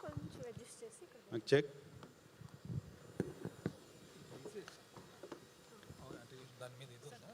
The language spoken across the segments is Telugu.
కొంచెం అడ్జస్ట్ చేసి ఇక్కడ చెక్. దాని మీద ఇది ఉందా?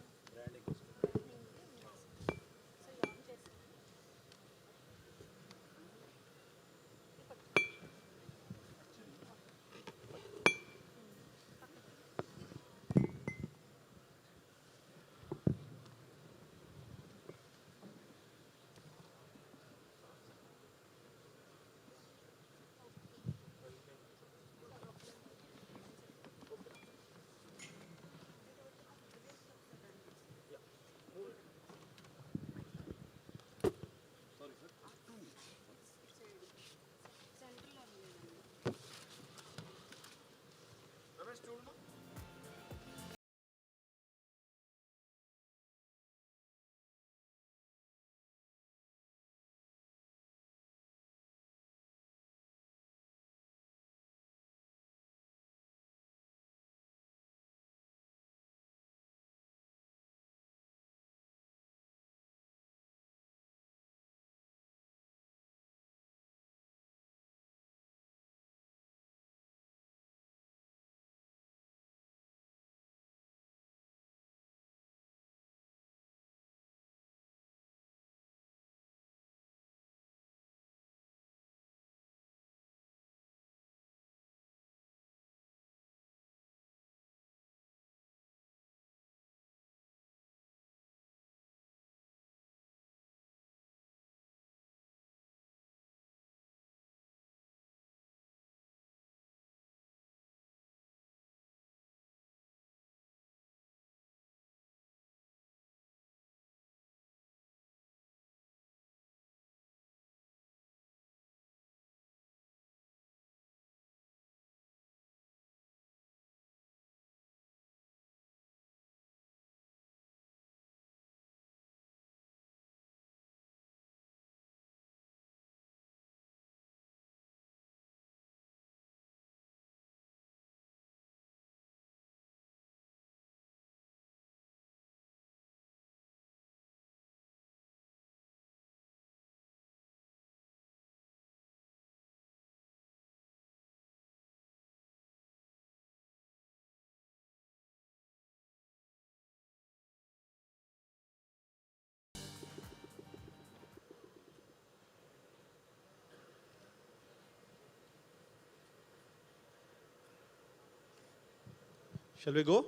Shall we go?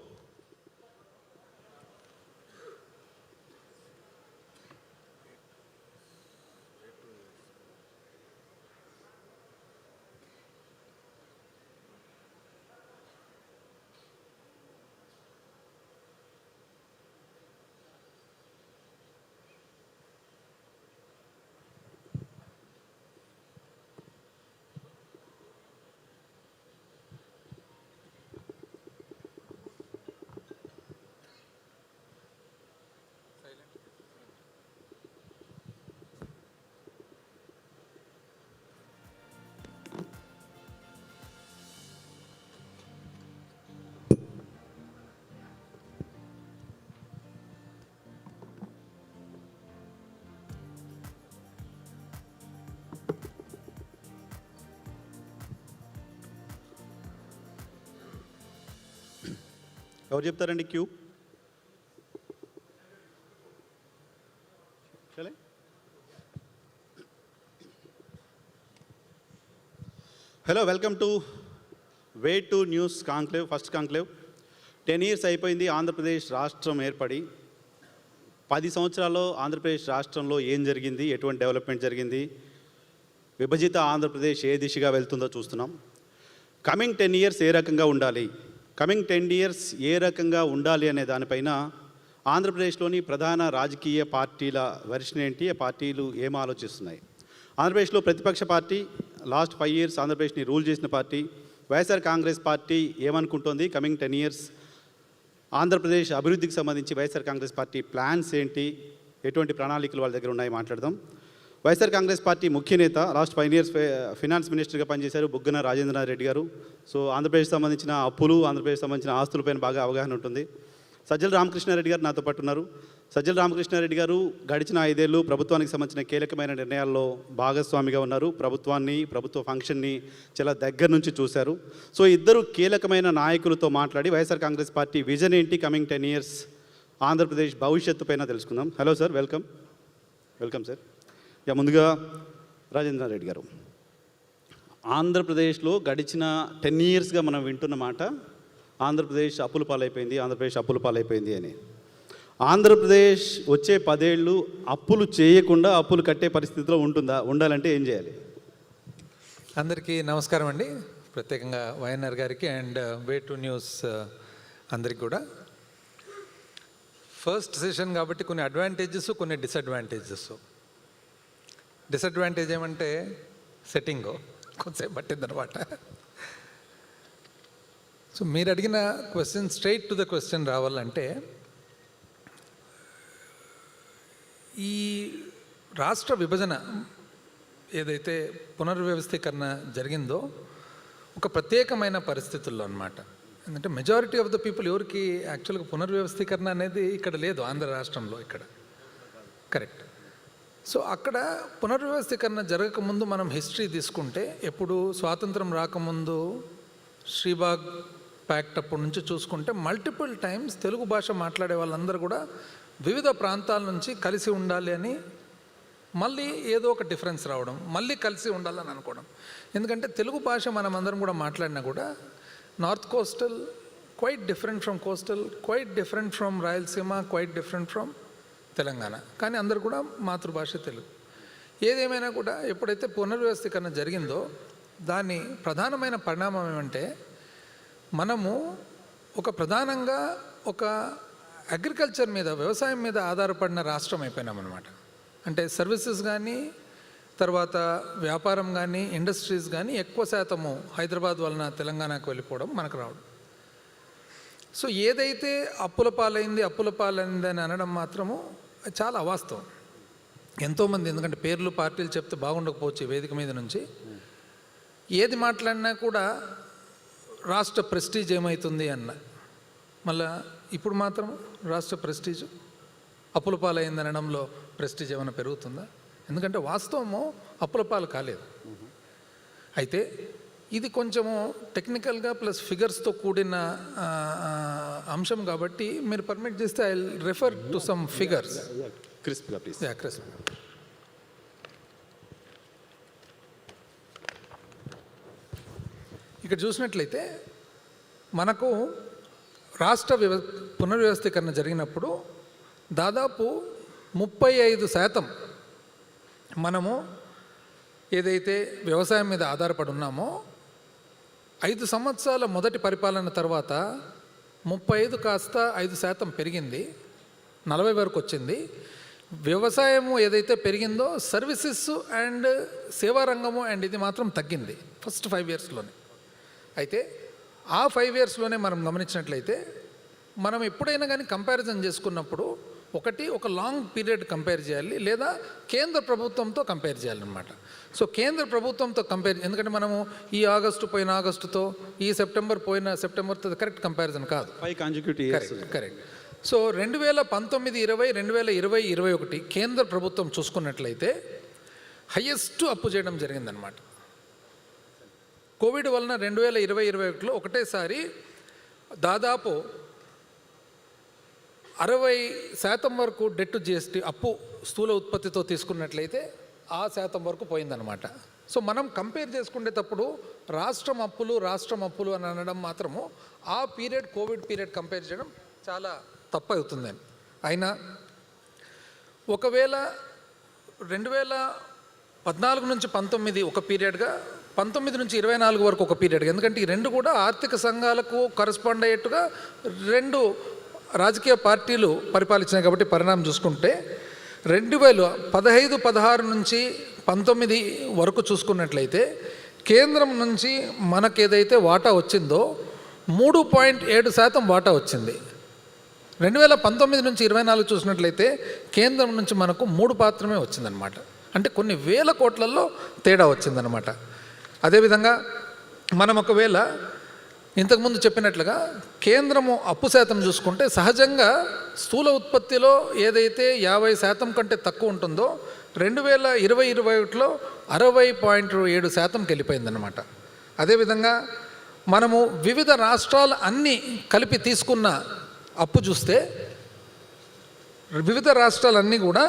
ఎవరు చెప్తారండి క్యూ? Hello, welcome to way to news conclave, first conclave. 10 years అయిపోయింది ఆంధ్రప్రదేశ్ రాష్ట్రం ఏర్పడి. 10 సంవత్సరాల్లో ఆంధ్రప్రదేశ్ రాష్ట్రంలో ఏం జరిగింది, ఎటువంటి డెవలప్మెంట్ జరిగింది, విభజిత ఆంధ్రప్రదేశ్ ఏ దిశగా వెళ్తుందో చూస్తున్నాం. కమింగ్ 10 years ఏ రకంగా ఉండాలి, కమింగ్ 10 years ఏ రకంగా ఉండాలి అనే దానిపైన ఆంధ్రప్రదేశ్లోని ప్రధాన రాజకీయ పార్టీల వెర్షన్ ఏంటి, ఆ పార్టీలు ఏం ఆలోచిస్తున్నాయి. ఆంధ్రప్రదేశ్లో ప్రతిపక్ష పార్టీ లాస్ట్ 5 years ఆంధ్రప్రదేశ్ని రూల్ చేసిన పార్టీ వైఎస్ఆర్ కాంగ్రెస్ పార్టీ ఏమనుకుంటోంది, కమింగ్ 10 years ఆంధ్రప్రదేశ్ అభివృద్ధికి సంబంధించి వైఎస్ఆర్ కాంగ్రెస్ పార్టీ ప్లాన్స్ ఏంటి, ఎటువంటి ప్రణాళికలు వాళ్ళ దగ్గర ఉన్నాయి మాట్లాడదాం. వైఎస్ఆర్ కాంగ్రెస్ పార్టీ ముఖ్య నేత లాస్ట్ 5 years ఫినాన్స్ మినిస్టర్గా పనిచేశారు బుగ్గన రాజేంద్రనాథ్ రెడ్డి గారు. సో ఆంధ్రప్రదేశ్ సంబంధించిన అప్పులు, ఆంధ్రప్రదేశ్ సంబంధించిన ఆస్తులపైన బాగా అవగాహన ఉంటుంది. సజ్జల రామకృష్ణారెడ్డి గారు నాతో పాటు ఉన్నారు. సజ్జల రామకృష్ణారెడ్డి గారు గడిచిన 5 ఏళ్ళు ప్రభుత్వానికి సంబంధించిన కీలకమైన నిర్ణయాల్లో భాగస్వామిగా ఉన్నారు. ప్రభుత్వ ఫంక్షన్ని చాలా దగ్గర నుంచి చూశారు. సో ఇద్దరు కీలకమైన నాయకులతో మాట్లాడి వైఎస్ఆర్ కాంగ్రెస్ పార్టీ విజన్ ఏంటి, కమింగ్ 10 years ఆంధ్రప్రదేశ్ భవిష్యత్తు పైన తెలుసుకుందాం. Hello sir, welcome sir. ముందుగా రాజేంద్ర రెడ్డి గారు, ఆంధ్రప్రదేశ్లో గడిచిన 10 yearsగా మనం వింటున్న మాట ఆంధ్రప్రదేశ్ అప్పుల పాలైపోయింది అని. ఆంధ్రప్రదేశ్ వచ్చే 10 ఏళ్ళు అప్పులు చేయకుండా అప్పులు కట్టే పరిస్థితిలో ఉండాలంటే ఏం చేయాలి? అందరికీ నమస్కారం అండి. ప్రత్యేకంగా వైఎన్ఆర్ గారికి అండ్ వే టు న్యూస్ అందరికి కూడా. ఫస్ట్ సెషన్ కాబట్టి కొన్ని అడ్వాంటేజెస్, కొన్ని డిసడ్వాంటేజెస్. డిసడ్వాంటేజ్ ఏమంటే సెట్టింగ్ కొంచెంసేపు పట్టిందనమాట. సో మీరు అడిగిన question straight to the question రావాలంటే, ఈ రాష్ట్ర విభజన ఏదైతే పునర్వ్యవస్థీకరణ జరిగిందో ఒక ప్రత్యేకమైన పరిస్థితుల్లో అన్నమాట. ఎందుకంటే మెజారిటీ ఆఫ్ ద పీపుల్ ఎవరికి యాక్చువల్గా పునర్వ్యవస్థీకరణ అనేది ఇక్కడ లేదు, ఆంధ్ర రాష్ట్రంలో ఇక్కడ. కరెక్ట్. సో అక్కడ పునర్వ్యవస్థీకరణ జరగకముందు మనం హిస్టరీ తీసుకుంటే, ఎప్పుడు స్వాతంత్రం రాకముందు శ్రీబాగ్ ప్యాక్ట్ అప్పటి నుంచి చూసుకుంటే మల్టిపుల్ టైమ్స్ తెలుగు భాష మాట్లాడే వాళ్ళందరూ కూడా వివిధ ప్రాంతాల నుంచి కలిసి ఉండాలి అని, మళ్ళీ ఏదో ఒక డిఫరెన్స్ రావడం, మళ్ళీ కలిసి ఉండాలని అనుకోవడం. ఎందుకంటే తెలుగు భాష మనం అందరం కూడా మాట్లాడినా కూడా north coastal quite different from coastal, quite different from Rayalaseema, quite different from Telangana. కానీ అందరు కూడా మాతృభాష తెలుగు. ఏదేమైనా కూడా ఎప్పుడైతే పునర్వ్యవస్థీకరణ జరిగిందో దాని ప్రధానమైన పరిణామం ఏమంటే, మనము ప్రధానంగా ఒక అగ్రికల్చర్ మీద, వ్యవసాయం మీద ఆధారపడిన రాష్ట్రం అయిపోయినామన్నమాట. అంటే సర్వీసెస్ కానీ, తర్వాత వ్యాపారం కానీ, ఇండస్ట్రీస్ కానీ ఎక్కువ శాతము హైదరాబాద్ వలన తెలంగాణకు వెళ్ళిపోవడం, మనకు రావడం. సో ఏదైతే అప్పుల పాలైంది అని అనడం మాత్రము చాలా అవాస్తవం. ఎంతోమంది, ఎందుకంటే పేర్లు పార్టీలు చెప్తే బాగుండకపోవచ్చు ఈ వేదిక మీద నుంచి, ఏది మాట్లాడినా కూడా రాష్ట్ర ప్రెస్టీజ్ ఏమవుతుంది అన్న. మళ్ళా ఇప్పుడు మాత్రం రాష్ట్ర ప్రెస్టీజ్ అప్పుల పాలైంది అనడంలో ప్రెస్టీజ్ ఏమైనా పెరుగుతుందా? ఎందుకంటే వాస్తవము అప్పుల పాలు కాలేదు. అయితే ఇది కొంచెము టెక్నికల్గా ప్లస్ ఫిగర్స్తో కూడిన అంశం కాబట్టి మీరు పర్మిట్ చేస్తే I will refer to some figures. Crisp. ఇక్కడ చూసినట్లయితే మనకు రాష్ట్ర పునర్వ్యవస్థీకరణ జరిగినప్పుడు దాదాపు 35% మనము ఏదైతే వ్యవసాయం మీద ఆధారపడి ఉన్నామో, 5 సంవత్సరాల మొదటి పరిపాలన తర్వాత 35 కాస్త 5% పెరిగింది, 40 వరకు వచ్చింది. వ్యవసాయము ఏదైతే పెరిగిందో సర్వీసెస్ అండ్ సేవా రంగము అండ్ ఇది మాత్రం తగ్గింది ఫస్ట్ 5 yearsలోనే. అయితే ఆ 5 yearsలోనే మనం గమనించినట్లయితే, మనం ఎప్పుడైనా కానీ కంపారిజన్ చేసుకున్నప్పుడు ఒక లాంగ్ పీరియడ్ కంపేర్ చేయాలి, లేదా కేంద్ర ప్రభుత్వంతో కంపేర్ చేయాలన్నమాట. సో కేంద్ర ప్రభుత్వంతో ఎందుకంటే మనము ఈ పోయిన ఆగస్టుతో ఈ సెప్టెంబర్తో కరెక్ట్ కంపారిజన్ కాదు. కరెక్ట్. సో 2019, 20, 2020, 2021 కేంద్ర ప్రభుత్వం చూసుకున్నట్లయితే హయ్యెస్ట్ అప్పు చేయడం జరిగిందనమాట. కోవిడ్ వలన 2020, 2021లో ఒకటేసారి దాదాపు 60% వరకు డెట్ జిఎస్టీ అప్పు స్థూల ఉత్పత్తితో తీసుకున్నట్లయితే ఆ శాతం వరకు పోయిందనమాట. సో మనం కంపేర్ చేసుకునేటప్పుడు రాష్ట్రం అప్పులు అని అనడం మాత్రము ఆ పీరియడ్, కోవిడ్ పీరియడ్ కంపేర్ చేయడం చాలా తప్పు అవుతుందని. అయినా ఒకవేళ 2014 నుంచి 19 ఒక పీరియడ్గా, 19 నుంచి 24 వరకు ఒక పీరియడ్గా, ఎందుకంటే ఈ రెండు కూడా ఆర్థిక సంఘాలకు కరస్పాండ్ అయ్యేట్టుగా 2 రాజకీయ పార్టీలు పరిపాలించినాయి కాబట్టి పరిణామం చూసుకుంటే 2015, 16 నుంచి 19 వరకు చూసుకున్నట్లయితే కేంద్రం నుంచి మనకు ఏదైతే వాటా వచ్చిందో 3.7% వాటా వచ్చింది. 2019 నుంచి 24 చూసినట్లయితే కేంద్రం నుంచి మనకు 3 మాత్రమే వచ్చిందనమాట. అంటే కొన్ని వేల కోట్లలో తేడా వచ్చిందనమాట. అదేవిధంగా మనం ఒకవేళ ఇంతకుముందు చెప్పినట్లుగా కేంద్రము అప్పు శాతం చూసుకుంటే సహజంగా స్థూల ఉత్పత్తిలో ఏదైతే 50% కంటే తక్కువ ఉంటుందో 2020-21లో 60.7%కి వెళ్ళిపోయిందన్నమాట. అదేవిధంగా మనము వివిధ రాష్ట్రాలు అన్నీ కలిపి తీసుకున్న అప్పు చూస్తే వివిధ రాష్ట్రాలన్నీ కూడా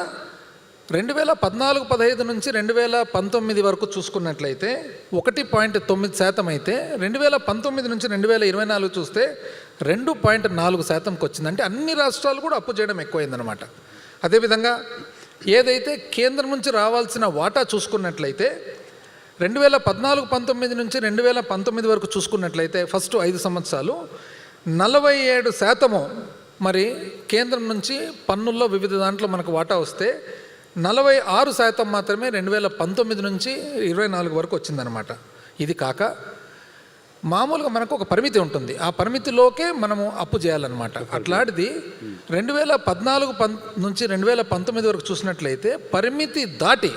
2014-15 నుంచి 2019 వరకు చూసుకున్నట్లయితే 1.9% అయితే 2019 నుంచి 2024 చూస్తే 2.4%కి వచ్చింది. అంటే అన్ని రాష్ట్రాలు కూడా అప్పు చేయడం ఎక్కువైందనమాట. అదేవిధంగా ఏదైతే కేంద్రం నుంచి రావాల్సిన వాటా చూసుకున్నట్లయితే 2014-19 నుంచి 2019 వరకు చూసుకున్నట్లయితే ఫస్ట్ 5 సంవత్సరాలు 47% మరి కేంద్రం నుంచి పన్నుల్లో వివిధ దాంట్లో మనకు వాటా వస్తే 46% మాత్రమే 2019 నుంచి 24 వరకు వచ్చిందనమాట. ఇది కాక మామూలుగా మనకు ఒక పరిమితి ఉంటుంది, ఆ పరిమితిలోకే మనము అప్పు చేయాలన్నమాట. అట్లాంటిది 2014 నుంచి 2019 వరకు చూసినట్లయితే పరిమితి దాటి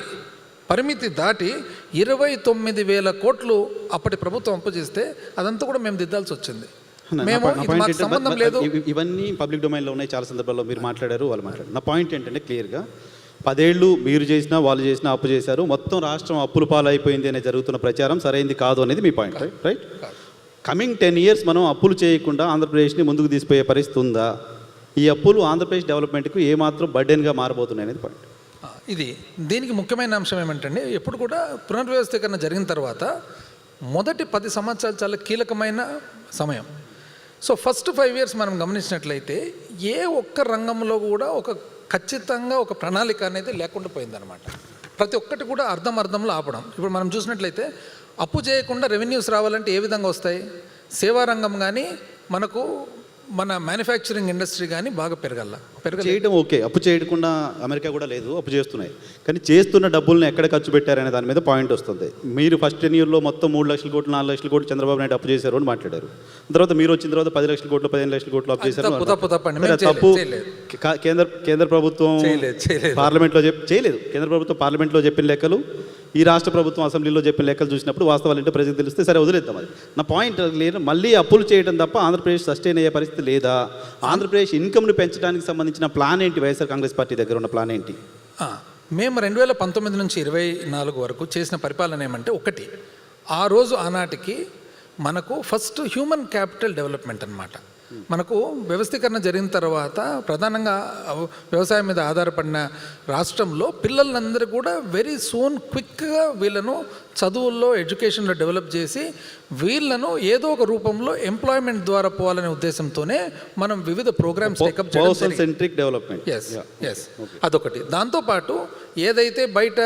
29,000 కోట్లు అప్పటి ప్రభుత్వం అప్పు చేస్తే అదంతా కూడా మేము దిద్దాల్సి వచ్చింది. మేము మాకు సంబంధం లేదు. ఇవన్నీ పబ్లిక్ డొమైన్లో ఉన్నాయి, చాలా సందర్భాల్లో మీరు మాట్లాడారు, వాళ్ళు మాట్లాడారు. నా పాయింట్ ఏంటంటే క్లియర్గా 10 ఏళ్ళు మీరు చేసినా వాళ్ళు చేసినా అప్పు చేశారు, మొత్తం రాష్ట్రం అప్పుల పాలైపోయింది అనే జరుగుతున్న ప్రచారం సరైంది కాదు అనేది మీ పాయింట్, రైట్? కమింగ్ 10 ఇయర్స్ మనం అప్పులు చేయకుండా ఆంధ్రప్రదేశ్ని ముందుకు తీసిపోయే పరిస్థితి ఉందా? ఈ అప్పులు ఆంధ్రప్రదేశ్ డెవలప్మెంట్కు ఏమాత్రం బర్డెన్గా మారబోతున్నాయి అనేది పాయింట్. ఇది దీనికి ముఖ్యమైన అంశం ఏమంటే ఎప్పుడు కూడా పునర్వ్యవస్థీకరణ జరిగిన తర్వాత మొదటి 10 సంవత్సరాలు చాలా కీలకమైన సమయం. సో ఫస్ట్ 5 ఇయర్స్ మనం గమనించినట్లయితే ఏ ఒక్క రంగంలో కూడా ఖచ్చితంగా ఒక ప్రణాళిక అనేది లేకుండా పోయిందనమాట. ప్రతి ఒక్కటి కూడా అర్ధంలో ఆపడం. ఇప్పుడు మనం చూసినట్లయితే అప్పు చేయకుండా రెవెన్యూస్ రావాలంటే ఏ విధంగా వస్తాయి? సేవా రంగం కానీ మన మ్యానుఫ్యాక్చరింగ్ ఇండస్ట్రీ కానీ బాగా చేయడం ఓకే. అప్పు చేయకుండా అమెరికా కూడా లేదు, అప్పు చేస్తున్నాయి. కానీ చేస్తున్న డబ్బులను ఎక్కడ ఖర్చు పెట్టారనే దాని మీద పాయింట్ వస్తుంది. మీరు ఫస్ట్ 10 ఇయర్లో మొత్తం 3 లక్షల కోట్లు 4 లక్షల కోట్లు చంద్రబాబు నాయుడు అప్పు చేశారు అని మాట్లాడారు. తర్వాత మీరు వచ్చిన తర్వాత 10 లక్షల కోట్లు 15 లక్షల కోట్లు అప్పు చేశారు. తప్పు కేంద్ర ప్రభుత్వం పార్లమెంట్లో చేయలేదు. కేంద్ర ప్రభుత్వం పార్లమెంట్లో చెప్పిన లెక్కలు, ఈ రాష్ట్ర ప్రభుత్వం అసెంబ్లీలో చెప్పిన లెక్కలు చూసినప్పుడు వాస్తవాలు ఏంటో ప్రజలకు తెలిస్తే సరే వదిలేద్దాం. అది నా పాయింట్. లేదు, మళ్ళీ అప్పులు చేయడం తప్ప ఆంధ్రప్రదేశ్ సస్టైన్ అయ్యే పరిస్థితి లేదా? ఆంధ్రప్రదేశ్ ఇన్కమ్ను పెంచడానికి సంబంధించిన ప్లాన్ ఏంటి? వైఎస్ఆర్ కాంగ్రెస్ పార్టీ దగ్గర ఉన్న ప్లాన్ ఏంటి? మేము 2019 నుంచి 24 వరకు చేసిన పరిపాలన ఏమంటే, ఒకటి, ఆ రోజు ఆనాటికి మనకు ఫస్ట్ హ్యూమన్ క్యాపిటల్ డెవలప్మెంట్ అన్నమాట. మనకు వ్యవస్థీకరణ జరిగిన తర్వాత ప్రధానంగా వ్యవసాయం మీద ఆధారపడిన రాష్ట్రంలో పిల్లలందరూ కూడా వెరీ సూన్ క్విక్గా వీళ్ళను చదువుల్లో ఎడ్యుకేషన్లో డెవలప్ చేసి వీళ్ళను ఏదో ఒక రూపంలో ఎంప్లాయ్మెంట్ ద్వారా పోవాలనే ఉద్దేశంతోనే మనం వివిధ ప్రోగ్రామ్స్ టేకప్ చేయడం. ఎస్, అదొకటి. దాంతోపాటు ఏదైతే బయట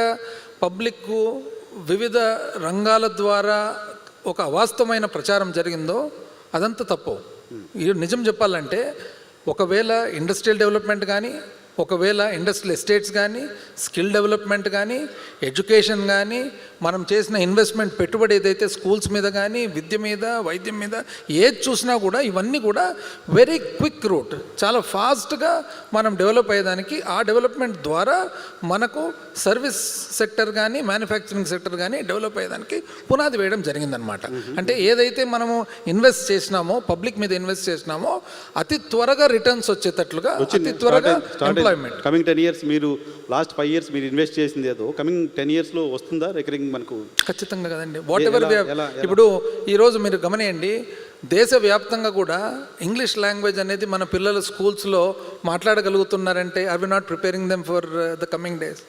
పబ్లిక్ వివిధ రంగాల ద్వారా ఒక అవాస్తవమైన ప్రచారం జరిగిందో అదంతా తప్పు. నిజం చెప్పాలంటే ఒకవేళ ఇండస్ట్రియల్ డెవలప్మెంట్ కానీ, ఒకవేళ ఇండస్ట్రియల్ ఎస్టేట్స్ కానీ, స్కిల్ డెవలప్మెంట్ కానీ, ఎడ్యుకేషన్ కానీ, మనం చేసిన ఇన్వెస్ట్మెంట్ పెట్టుబడి ఏదైతే స్కూల్స్ మీద కానీ, విద్య మీద, వైద్యం మీద ఏది చూసినా కూడా ఇవన్నీ కూడా వెరీ క్విక్ రూట్, చాలా ఫాస్ట్గా మనం డెవలప్ అయ్యేదానికి, ఆ డెవలప్మెంట్ ద్వారా మనకు సర్వీస్ సెక్టర్ కానీ మ్యానుఫ్యాక్చరింగ్ సెక్టర్ కానీ డెవలప్ అయ్యేదానికి పునాది వేయడం జరిగిందనమాట. అంటే ఏదైతే మనము ఇన్వెస్ట్ చేసినామో, పబ్లిక్ మీద ఇన్వెస్ట్ చేసినామో అతి త్వరగా రిటర్న్స్ వచ్చేటట్లుగా, అతి త్వరగా ఎంప్లాయ్మెంట్. కమింగ్ 10 ఇయర్స్ మీరు లాస్ట్ 5 ఇయర్స్ మీరు ఇన్వెస్ట్ చేసింది ఏదో కమింగ్ 10 ఇయర్స్లో వస్తుందా రికరింగ్ మనకు? ఖచ్చితంగా కదండి. వాట్ ఎవర్ ఇప్పుడు ఈరోజు మీరు గమనియండి, దేశవ్యాప్తంగా కూడా ఇంగ్లీష్ లాంగ్వేజ్ అనేది మన పిల్లలు స్కూల్స్లో మాట్లాడగలుగుతున్నారంటే are we not preparing them for the coming days?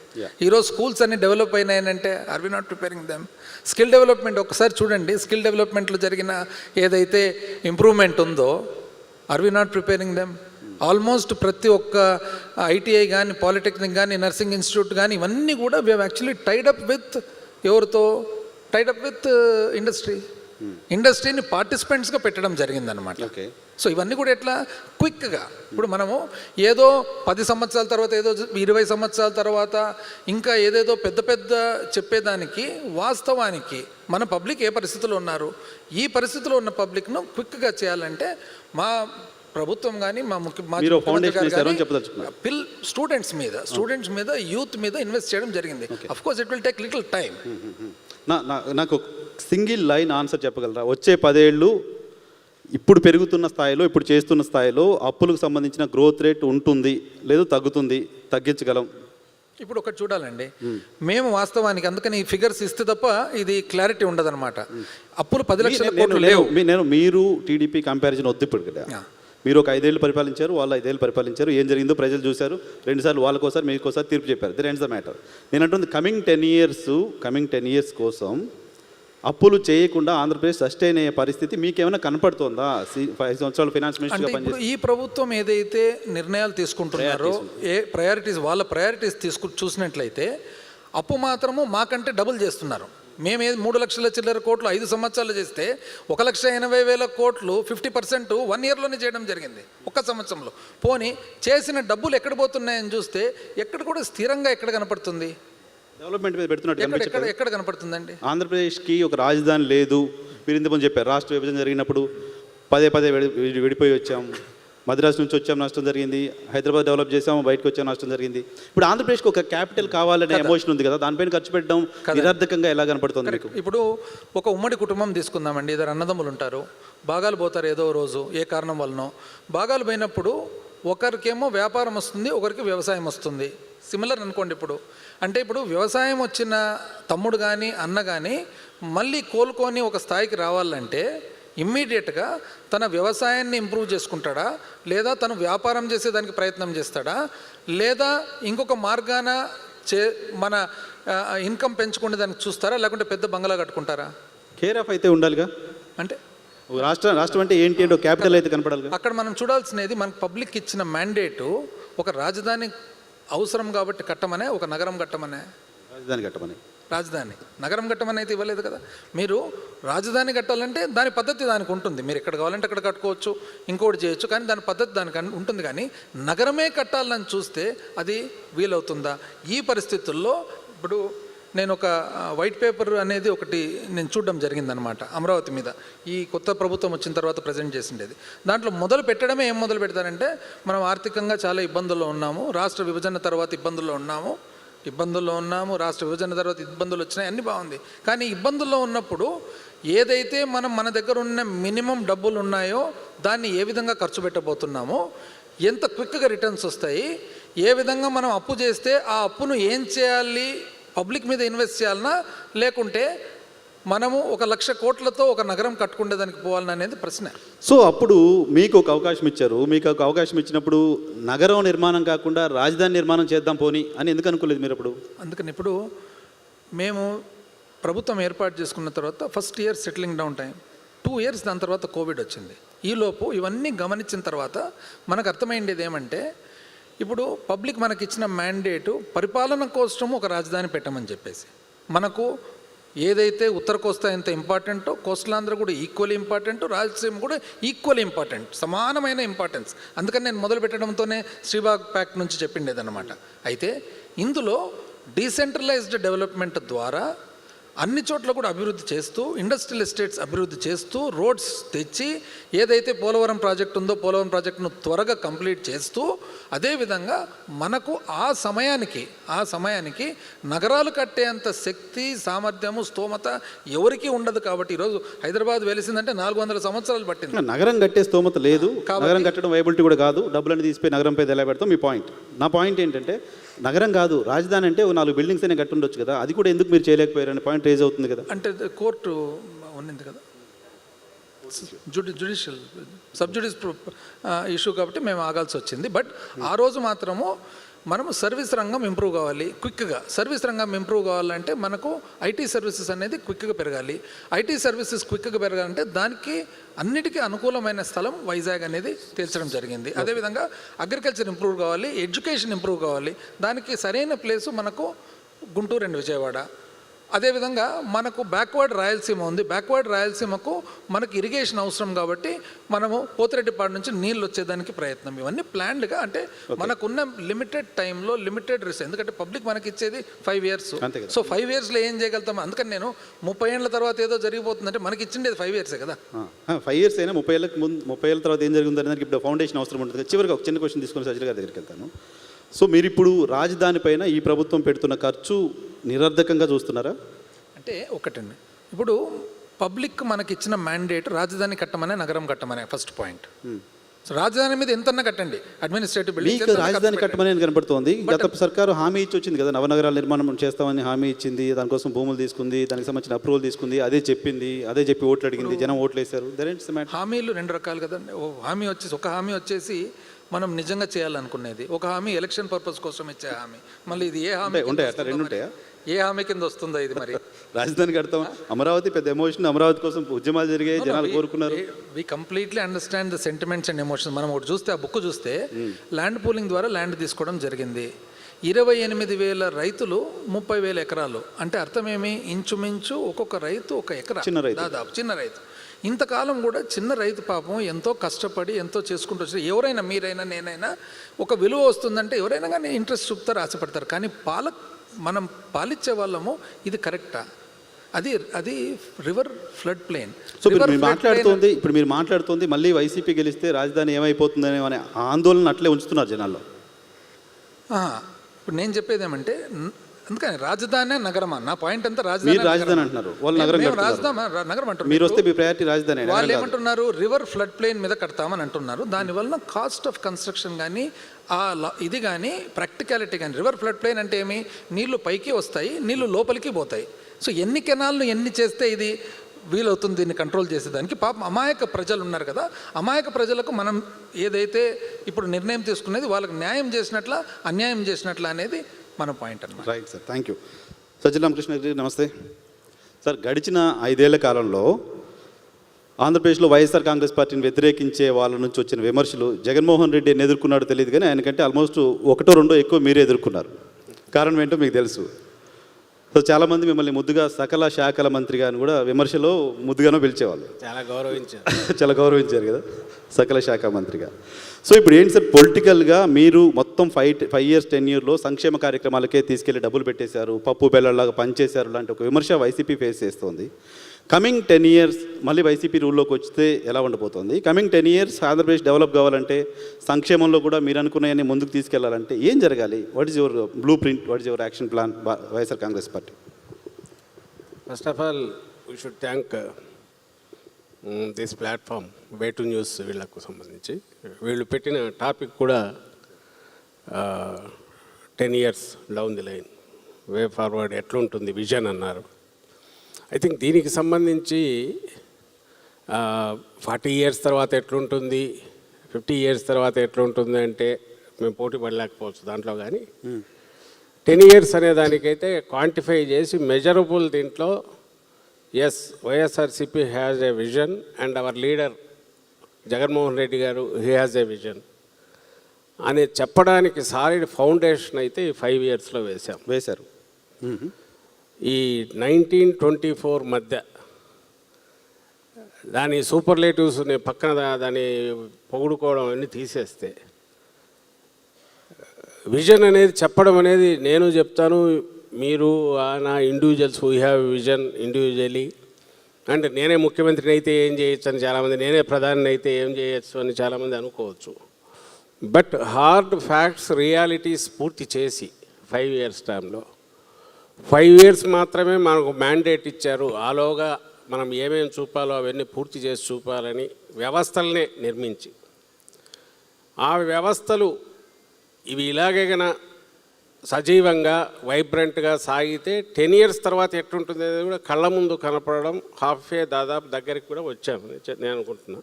ఈరోజు స్కూల్స్ అన్ని డెవలప్ అయినాయనంటే are we not preparing them? Skill development ఒకసారి చూడండి, స్కిల్ డెవలప్మెంట్లో జరిగిన ఏదైతే ఇంప్రూవ్మెంట్ ఉందో are we not preparing them? Almost ప్రతి ఒక్క ఐటీఐ కానీ, పాలిటెక్నిక్ కానీ, నర్సింగ్ ఇన్స్టిట్యూట్ కానీ ఇవన్నీ కూడా we have actually tied up with ఎవరితో? టైడప్ విత్ ఇండస్ట్రీని పార్టిసిపెంట్స్గా పెట్టడం జరిగిందనమాట. సో ఇవన్నీ కూడా ఎట్లా క్విక్గా, ఇప్పుడు మనము ఏదో 10 సంవత్సరాల తర్వాత, ఏదో 20 సంవత్సరాల తర్వాత ఇంకా ఏదేదో పెద్ద పెద్ద చెప్పేదానికి, వాస్తవానికి మన పబ్లిక్ ఏ పరిస్థితిలో ఉన్నారు, ఈ పరిస్థితిలో ఉన్న పబ్లిక్ను క్విక్గా చేయాలంటే మా ప్రభుత్వం కానీ, స్టూడెంట్స్ మీద యూత్ మీద ఇన్వెస్ట్ చేయడం జరిగింది. Of course it will take little time. నాకు సింగిల్ లైన్ ఆన్సర్ చెప్పగలరా? వచ్చే 10 ఏళ్ళు ఇప్పుడు పెరుగుతున్న స్థాయిలో, ఇప్పుడు చేస్తున్న స్థాయిలో అప్పులకు సంబంధించిన గ్రోత్ రేట్ ఉంటుంది లేదు తగ్గుతుంది, తగ్గించగలం? ఇప్పుడు ఒకటి చూడాలండి, మేము వాస్తవానికి అందుకని ఈ ఫిగర్స్ ఇస్తే తప్ప ఇది క్లారిటీ ఉండదన్నమాట. అప్పులు 10 లక్షల కోట్లు లేవు. మీరు టీడీపీ కంపారిజన్ వద్దు ఇప్పుడు కదా. మీరు ఒక 5 ఏళ్ళు పరిపాలించారు, వాళ్ళు 5 ఏళ్ళు పరిపాలించారు, ఏం జరిగిందో ప్రజలు చూశారు, 2 సార్లు వాళ్ళకోసారి మీకోసారి తీర్పు చెప్పారు. That ends the matter. నేను అంటుంది కమింగ్ 10 ఇయర్స్ కోసం అప్పులు చేయకుండా ఆంధ్రప్రదేశ్ సస్టైన్ అయ్యే పరిస్థితి మీకేమైనా కనపడుతుందా? 5 సంవత్సరాలు ఫైనాన్స్ మినిస్టర్గా పనిచేసి ఈ ప్రభుత్వం ఏదైతే నిర్ణయాలు తీసుకుంటున్నారో, వాళ్ళ ప్రయారిటీస్ చూసినట్లయితే అప్పు మాత్రము మాకంటే డబుల్ చేస్తున్నారు. మేము 3 లక్షల చిల్లర కోట్లు 5 సంవత్సరాలు చేస్తే 1,80,000 కోట్లు 50% 1 ఇయర్లోనే చేయడం జరిగింది, ఒక్క సంవత్సరంలో. పోనీ చేసిన డబ్బులు ఎక్కడ పోతున్నాయని చూస్తే ఎక్కడ కూడా స్థిరంగా ఎక్కడ కనపడుతుంది? డెవలప్మెంట్ మీద పెడుతున్నట్టు ఎక్కడ కనపడుతుందండి? ఆంధ్రప్రదేశ్కి ఒక రాజధాని లేదు. మీరు ఇంతకుముందు చెప్పారు రాష్ట్ర విభజన జరిగినప్పుడు పదే విడిపోయి వచ్చాం, మద్రాసు నుంచి వచ్చాం నష్టం జరిగింది, హైదరాబాద్ డెవలప్ చేసాము బయటకు వచ్చాం నష్టం జరిగింది. ఇప్పుడు ఆంధ్రప్రదేశ్కి ఒక క్యాపిటల్ కావాలనే ఎమోషన్ ఉంది కదా, దానిపైన ఖర్చు పెట్టడం నిరర్థకంగా ఎలా కనపడుతుంది మీకు? ఇప్పుడు ఒక ఉమ్మడి కుటుంబం తీసుకుందామండి, ఇద్దరు అన్నదమ్ములు ఉంటారు, భాగాలు పోతారు ఏదో రోజు ఏ కారణం వలనో. భాగాలు పోయినప్పుడు ఒకరికేమో వ్యాపారం వస్తుంది, ఒకరికి వ్యవసాయం వస్తుంది. సిమిలర్ అనుకోండి. ఇప్పుడు వ్యవసాయం వచ్చిన తమ్ముడు కానీ అన్న కానీ మళ్ళీ కోలుకొని ఒక స్థాయికి రావాలంటే ఇమ్మీడియట్గా తన వ్యవసాయాన్ని ఇంప్రూవ్ చేసుకుంటాడా, లేదా తను వ్యాపారం చేసేదానికి ప్రయత్నం చేస్తాడా, లేదా ఇంకొక మార్గాన మన ఇన్కమ్ పెంచుకునే దానికి చూస్తారా, లేకుంటే పెద్ద బంగ్లా కట్టుకుంటారా? కేర్ ఆఫ్ అయితే ఉండాలిగా. అంటే రాష్ట్రం అంటే ఏంటి అంటే క్యాపిటల్ అయితే కనపడాలి. అక్కడ మనం చూడాల్సినది మనకు పబ్లిక్ ఇచ్చిన మ్యాండేటు ఒక రాజధాని అవసరం కాబట్టి కట్టమనే, ఒక నగరం కట్టమనే. రాజధాని నగరం కట్టమని అయితే ఇవ్వలేదు కదా. మీరు రాజధాని కట్టాలంటే దాని పద్ధతి దానికి ఉంటుంది, మీరు ఎక్కడ కావాలంటే అక్కడ కట్టుకోవచ్చు, ఇంకోటి చేయొచ్చు, కానీ దాని పద్ధతి దానికి ఉంటుంది. కానీ నగరమే కట్టాలని చూస్తే అది వీలవుతుందా? ఈ పరిస్థితుల్లో ఇప్పుడు నేను ఒక వైట్ పేపర్ అనేది ఒకటి నేను చూడడం జరిగిందనమాట అమరావతి మీద. ఈ కొత్త ప్రభుత్వం వచ్చిన తర్వాత ప్రజెంట్ చేసిండేది. దాంట్లో మొదలు పెట్టడమే ఏం మొదలు పెడతారంటే, మనం ఆర్థికంగా చాలా ఇబ్బందుల్లో ఉన్నాము, రాష్ట్ర విభజన తర్వాత ఇబ్బందుల్లో ఉన్నాము, రాష్ట్ర విభజన తర్వాత ఇబ్బందులు వచ్చినాయి, అన్నీ బాగుంది. కానీ ఇబ్బందుల్లో ఉన్నప్పుడు ఏదైతే మన దగ్గర ఉన్న మినిమం డబ్బులు ఉన్నాయో దాన్ని ఏ విధంగా ఖర్చు పెట్టబోతున్నామో, ఎంత క్విక్గా రిటర్న్స్ వస్తాయి, ఏ విధంగా మనం అప్పు చేస్తే ఆ అప్పును ఏం చేయాలి, పబ్లిక్ మీద ఇన్వెస్ట్ చేయాలన్నా లేకుంటే మనము 1,00,000 కోట్లతో ఒక నగరం కట్టుకునేదానికి పోవాలని అనేది ప్రశ్న. సో అప్పుడు మీకు ఒక అవకాశం ఇచ్చారు, మీకు ఒక అవకాశం ఇచ్చినప్పుడు నగరం నిర్మాణం కాకుండా రాజధాని నిర్మాణం చేద్దాం పోని అని ఎందుకు అనుకోలేదు మీరు అప్పుడు? అందుకని ఇప్పుడు మేము ప్రభుత్వం ఏర్పాటు చేసుకున్న తర్వాత first year settling down time, 2 years, దాని తర్వాత కోవిడ్ వచ్చింది. ఈలోపు ఇవన్నీ గమనించిన తర్వాత మనకు అర్థమైండేది ఏమంటే, ఇప్పుడు పబ్లిక్ మనకి ఇచ్చిన మ్యాండేటు పరిపాలన కోసం ఒక రాజధాని పెట్టమని చెప్పేసి, మనకు ఏదైతే ఉత్తర కోస్తా ఎంత ఇంపార్టెంటో కోస్టలాంధ్ర కూడా ఈక్వల్లీ ఇంపార్టెంట్, రాయలసీమ కూడా ఈక్వల్లీ ఇంపార్టెంట్, సమానమైన ఇంపార్టెన్స్. అందుకని నేను మొదలు పెట్టడంతోనే శ్రీబాగ్ ప్యాక్ట్ నుంచి చెప్పిండేదన్నమాట. అయితే ఇందులో డీసెంట్రలైజ్డ్ డెవలప్మెంట్ ద్వారా అన్ని చోట్ల కూడా అభివృద్ధి చేస్తూ, ఇండస్ట్రియల్ ఎస్టేట్స్ అభివృద్ధి చేస్తూ, రోడ్స్ తెచ్చి, ఏదైతే పోలవరం ప్రాజెక్ట్ ఉందో పోలవరం ప్రాజెక్టును త్వరగా కంప్లీట్ చేస్తూ, అదేవిధంగా మనకు ఆ సమయానికి నగరాలు కట్టేంత శక్తి, సామర్థ్యము, స్తోమత ఎవరికీ ఉండదు. కాబట్టి ఈరోజు హైదరాబాద్ వెలిసిందంటే 400 సంవత్సరాలు పట్టింది. నగరం కట్టే స్తోమత లేదు, నగరం కట్టడం వైబిలిటీ కూడా కాదు, డబ్బులన్నీ తీసిపోయి నగరం పై ఎలా పెడతాం మీ పాయింట్. నా పాయింట్ ఏంటంటే, నగరం కాదు రాజధాని అంటే 4 బిల్డింగ్స్ అయినా కట్టి ఉండొచ్చు కదా, అది కూడా ఎందుకు మీరు చేయలేకపోయారు అనే పాయింట్ రేజ్ అవుతుంది కదా. అంటే కోర్టు ఉన్నింది కదా, జ్యుడిషియల్ సబ్జుడిస్ ఇష్యూ, కాబట్టి మేము ఆగాల్సి వచ్చింది. బట్ ఆ రోజు మాత్రము మనము సర్వీస్ రంగం ఇంప్రూవ్ కావాలి క్విక్గా. సర్వీస్ రంగం ఇంప్రూవ్ కావాలంటే మనకు ఐటీ సర్వీసెస్ అనేది క్విక్గా పెరగాలి. ఐటీ సర్వీసెస్ క్విక్గా పెరగాలంటే దానికి అన్నిటికీ అనుకూలమైన స్థలం వైజాగ్ అనేది తేల్చడం జరిగింది. అదేవిధంగా అగ్రికల్చర్ ఇంప్రూవ్ కావాలి, ఎడ్యుకేషన్ ఇంప్రూవ్ కావాలి, దానికి సరైన ప్లేసు మనకు గుంటూరు అండ్ విజయవాడ. అదేవిధంగా మనకు బ్యాక్వర్డ్ రాయలసీమ ఉంది, బ్యాక్వర్డ్ రాయలసీమకు మనకు ఇరిగేషన్ అవసరం కాబట్టి మనము పోతిరెడ్డిపాడు నుంచి నీళ్ళు వచ్చేదానికి ప్రయత్నం. ఇవన్నీ ప్లాన్డ్గా, అంటే మనకున్న లిమిటెడ్ టైంలో లిమిటెడ్ రిస్క్. ఎందుకంటే పబ్లిక్ మనకి ఇచ్చేది 5 ఇయర్స్. సో 5 ఇయర్స్లో ఏం చేయగలుగుతాం? అందుకని నేను 30 ఏళ్ళ తర్వాత ఏదో జరిగిపోతుందంటే మనకి ఇచ్చిండేది 5 ఇయర్సే కదా. 5 ఇయర్స్ అయినా 30 ఏళ్ళకి ముందు 30 ఏళ్ళ తర్వాత ఏం జరిగిందని దానికి ఇప్పుడు ఫౌండేషన్ అవసరం ఉంటుంది. చివరికి ఒక చిన్న క్వశ్చన్ తీసుకొని సజ్జల గారి దగ్గరికి వెళ్తాను. సో మీరు ఇప్పుడు రాజధాని పైన ఈ ప్రభుత్వం పెడుతున్న ఖర్చు నిరర్ధకంగా చూస్తున్నారా? అంటే ఒకటండి, ఇప్పుడు పబ్లిక్ మనకి ఇచ్చిన మ్యాండేట్ రాజధాని కట్టమనే, నగరం కట్టమనే ఫస్ట్ పాయింట్. సో రాజధాని మీద ఎంతన్నా కట్టండి, అడ్మినిస్ట్రేటివ్ మీకు రాజధాని కట్టమని కనబడుతోంది. గత సర్కారు హామీ ఇచ్చి వచ్చింది కదా, నవనగరాల నిర్మాణం చేస్తామని హామీ ఇచ్చింది, దానికోసం భూములు తీసుకుంది, దానికి సంబంధించిన అప్రూవల్ తీసుకుంది, అదే చెప్పి ఓట్లు అడిగింది, జనం ఓట్లు వేశారు. హామీలు రెండు రకాలు కదండి. ఒక హామీ వచ్చేసి మనం నిజంగా చేయాలనుకునేది, ఒక హామీ ఎలక్షన్ పర్పస్ కోసం ఇచ్చే హామీ. మళ్ళీ ఇది ఏ హామీ ఉంటాయి, అట్లా రెండు ఉంటాయా? ఏ హామీ కింద వస్తుందో ఇది? మరి రాజధాని కడతాం, అమరావతి పెద్ద ఎమోషన్, అమరావతి కోసం ఉద్యమాలు జరిగాయి, జనాలు కోరుకున్నారు. We completely understand the sentiments and emotions. మనం ఒకటి చూస్తే, ఆ బుక్ చూస్తే ల్యాండ్ పూలింగ్ ద్వారా ల్యాండ్ తీసుకోవడం జరిగింది. 28,000 రైతులు 30,000 ఎకరాలు అంటే అర్థమేమి? ఇంచుమించు ఒక్కొక్క రైతు ఒక ఎకరా, దాదాపు చిన్న రైతు. ఇంతకాలం కూడా చిన్న రైతు పాపం ఎంతో కష్టపడి ఎంతో చేసుకుంటూ వచ్చి, ఎవరైనా మీరైనా నేనైనా ఒక విలువ వస్తుందంటే ఎవరైనా కానీ ఇంట్రెస్ట్ చూపుతారు, ఆశపడతారు. కానీ మనం పాలిచ్చే వాళ్ళము ఇది కరెక్టా? అది రివర్ ఫ్లడ్ ప్లేన్. సో ఇప్పుడు మీరు మాట్లాడుతోంది మళ్ళీ వైసీపీ గెలిస్తే రాజధాని ఏమైపోతుందనే అనే ఆందోళన అట్లే ఉంచుతున్నారు జనాల్లో. ఇప్పుడు నేను చెప్పేది ఏమంటే, అందుకని రాజధాని నగరమా? నా పాయింట్ అంతా రాజధాని అంటున్నారు, వాళ్ళు నగరం నగరం అంటారు. మీరు వస్తే మీ ప్రయారిటీ రాజధాని. వాళ్ళు ఏమంటున్నారు? రివర్ ఫ్లడ్ ప్లేన్ మీద కడతామని అంటున్నారు. దానివల్ల కాస్ట్ ఆఫ్ కన్స్ట్రక్షన్ కానీ ఇది కానీ ప్రాక్టికాలిటీ కానీ. రివర్ ఫ్లడ్ ప్లేన్ అంటే ఏమి? నీళ్లు పైకి వస్తాయి, నీళ్లు లోపలికి పోతాయి. సో ఎన్ని కెనాల్ను ఎన్ని చేస్తే ఇది వీలవుతుంది దీన్ని కంట్రోల్ చేసేదానికి? పాపం అమాయక ప్రజలు ఉన్నారు కదా, అమాయక ప్రజలకు మనం ఏదైతే ఇప్పుడు నిర్ణయం తీసుకునేది వాళ్ళకి న్యాయం చేసినట్లా అన్యాయం చేసినట్లా అనేది మన పాయింట్ అన్నమాట. Right sir, thank you. Sajjala Ramakrishna గారు నమస్తే సార్. గడిచిన 5 ఏళ్ల కాలంలో ఆంధ్రప్రదేశ్లో వైఎస్ఆర్ కాంగ్రెస్ పార్టీని వ్యతిరేకించే వాళ్ళ నుంచి వచ్చిన విమర్శలు, జగన్మోహన్ రెడ్డి ఎన్ని ఎదుర్కొన్నాడో తెలియదు కానీ ఆయనకంటే ఆల్మోస్ట్ 1-2 ఎక్కువ మీరే ఎదుర్కొన్నారు. కారణం ఏంటో మీకు తెలుసు. సో చాలామంది మిమ్మల్ని ముద్దుగా సకల శాఖల మంత్రిగా అని కూడా విమర్శలో ముద్దుగానో పిలిచేవాళ్ళు. చాలా గౌరవించారు కదా సకల శాఖ మంత్రిగా. సో ఇప్పుడు ఏంటి సార్, పొలిటికల్గా మీరు మొత్తం 5 ఇయర్స్ 10 ఇయర్లో సంక్షేమ కార్యక్రమాలకే తీసుకెళ్లి డబ్బులు పెట్టేశారు, పప్పు బెల్లలాగా పనిచేశారు లాంటి ఒక విమర్శ వైసీపీ ఫేస్ చేస్తుంది. కమింగ్ 10 ఇయర్స్ మళ్ళీ వైసీపీ రూల్లోకి వస్తే ఎలా ఉండబోతోంది? కమింగ్ 10 ఇయర్స్ ఆంధ్రప్రదేశ్ డెవలప్ కావాలంటే, సంక్షేమంలో కూడా మీరు అనుకున్నాయని ముందుకు తీసుకెళ్లాలంటే ఏం జరగాలి? What is your blue print, what is your action plan YSR Congress party? First of all we should thank this platform way to news. వీళ్ళకు సంబంధించి వీళ్ళు పెట్టిన టాపిక్ కూడా 10 years down the line, way forward ఎట్లుంటుంది విజన్ అన్నారు. ఐ థింక్ దీనికి సంబంధించి 40 ఇయర్స్ తర్వాత ఎట్లుంటుంది, 50 ఇయర్స్ తర్వాత ఎట్లుంటుంది అంటే మేము పోటీ పడలేకపోవచ్చు దాంట్లో. కానీ 10 ఇయర్స్ అనే దానికైతే క్వాంటిఫై చేసి మెజరబుల్ దీంట్లో yes YSRCP has a vision and our leader Jaganmohan Reddy గారు హీ హ్యాజ్ ఏ విజన్ అని చెప్పడానికి సాలిడ్ ఫౌండేషన్ అయితే ఈ 5 ఇయర్స్లో వేశారు. ఈ 1924 మధ్య దాని సూపర్లేటివ్స్ని పక్కన దాన్ని పొగుడుకోవడం అన్నీ తీసేస్తే, విజన్ అనేది చెప్పడం అనేది నేను చెప్తాను, మీరు నా individuals we have vision individually. అంటే నేనే ముఖ్యమంత్రిని అయితే ఏం చేయొచ్చు అని చాలామంది, నేనే ప్రధాని అయితే ఏం చేయొచ్చు అని చాలామంది అనుకోవచ్చు. బట్ హార్డ్ ఫ్యాక్ట్స్ రియాలిటీస్ పూర్తి చేసి 5 ఇయర్స్ టైంలో 5 ఇయర్స్ మాత్రమే మనకు మ్యాండేట్ ఇచ్చారు. ఆలోగా మనం ఏమేమి చూపాలో అవన్నీ పూర్తి చేసి చూపాలని వ్యవస్థలనే నిర్మించి, ఆ వ్యవస్థలు ఇవి ఇలాగే గన సజీవంగా వైబ్రెంట్గా సాగితే 10 ఇయర్స్ తర్వాత ఎట్లుంటుంది అనేది కూడా కళ్ళ ముందు కనపడడం దాదాపు దగ్గరికి కూడా వచ్చామని నేను అనుకుంటున్నా.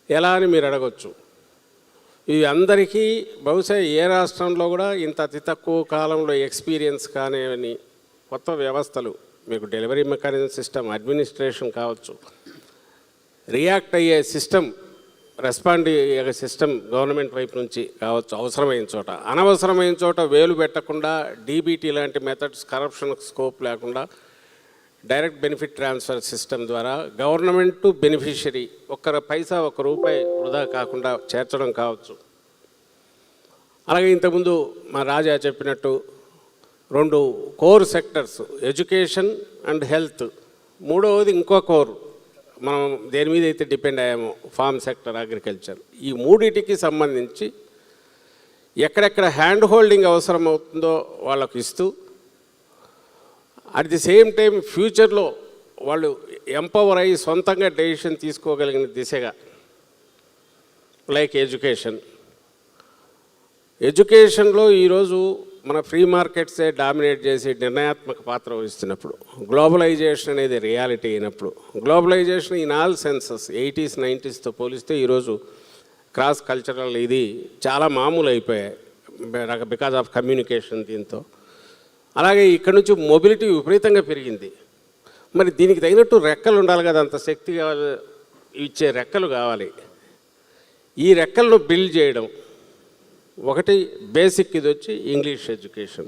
ఎలా అని మీరు అడగచ్చు. ఇవి అందరికీ బహుశా ఏ రాష్ట్రంలో కూడా ఇంత అతి తక్కువ కాలంలో ఎక్స్పీరియన్స్ కానివని కొత్త వ్యవస్థలు, మీకు డెలివరీ మెకానిజం సిస్టమ్, అడ్మినిస్ట్రేషన్ కావచ్చు, రియాక్ట్ అయ్యే సిస్టమ్, రెస్పాండ్ అయ్యే సిస్టమ్ గవర్నమెంట్ వైపు నుంచి కావచ్చు, అవసరమైన చోట, అనవసరమైన చోట వేలు పెట్టకుండా డీబీటీ లాంటి మెథడ్స్, కరప్షన్ స్కోప్ లేకుండా డైరెక్ట్ బెనిఫిట్ ట్రాన్స్ఫర్ సిస్టమ్ ద్వారా గవర్నమెంట్ టు బెనిఫిషరీ ఒక్క రూపాయి వృధా కాకుండా చేర్చడం కావచ్చు. అలాగే ఇంతకుముందు మా రాజా చెప్పినట్టు 2 core sectors, education and health, మూడవది ఇంకో కోర్ మనం దేని మీద అయితే డిపెండ్ అయ్యామో ఫార్మ్ సెక్టర్, అగ్రికల్చర్. ఈ మూడింటికి సంబంధించి ఎక్కడెక్కడ హ్యాండ్ హోల్డింగ్ అవసరం అవుతుందో వాళ్ళకు ఇస్తూ, అట్ ది సేమ్ టైం ఫ్యూచర్లో వాళ్ళు ఎంపవర్ అయ్యి సొంతంగా డెసిషన్ తీసుకోగలిగిన దిశగా, లైక్ ఎడ్యుకేషన్లో ఈరోజు మన ఫ్రీ మార్కెట్సే డామినేట్ చేసి నిర్ణయాత్మక పాత్ర వహిస్తున్నప్పుడు, గ్లోబలైజేషన్ అనేది రియాలిటీ అయినప్పుడు, globalisation in all senses 80s 90sతో పోలిస్తే ఈరోజు క్రాస్ కల్చరల్ ఇది చాలా మామూలు అయిపోయాయి బికాజ్ ఆఫ్ కమ్యూనికేషన్. దీంతో అలాగే ఇక్కడ నుంచి మొబిలిటీ విపరీతంగా పెరిగింది. మరి దీనికి తగినట్టు రెక్కలు ఉండాలి కదా, అంత శక్తి ఇచ్చే రెక్కలు కావాలి. ఈ రెక్కలను బిల్డ్ చేయడం ఒకటి బేసిక్, ఇది వచ్చి ఇంగ్లీష్ ఎడ్యుకేషన్.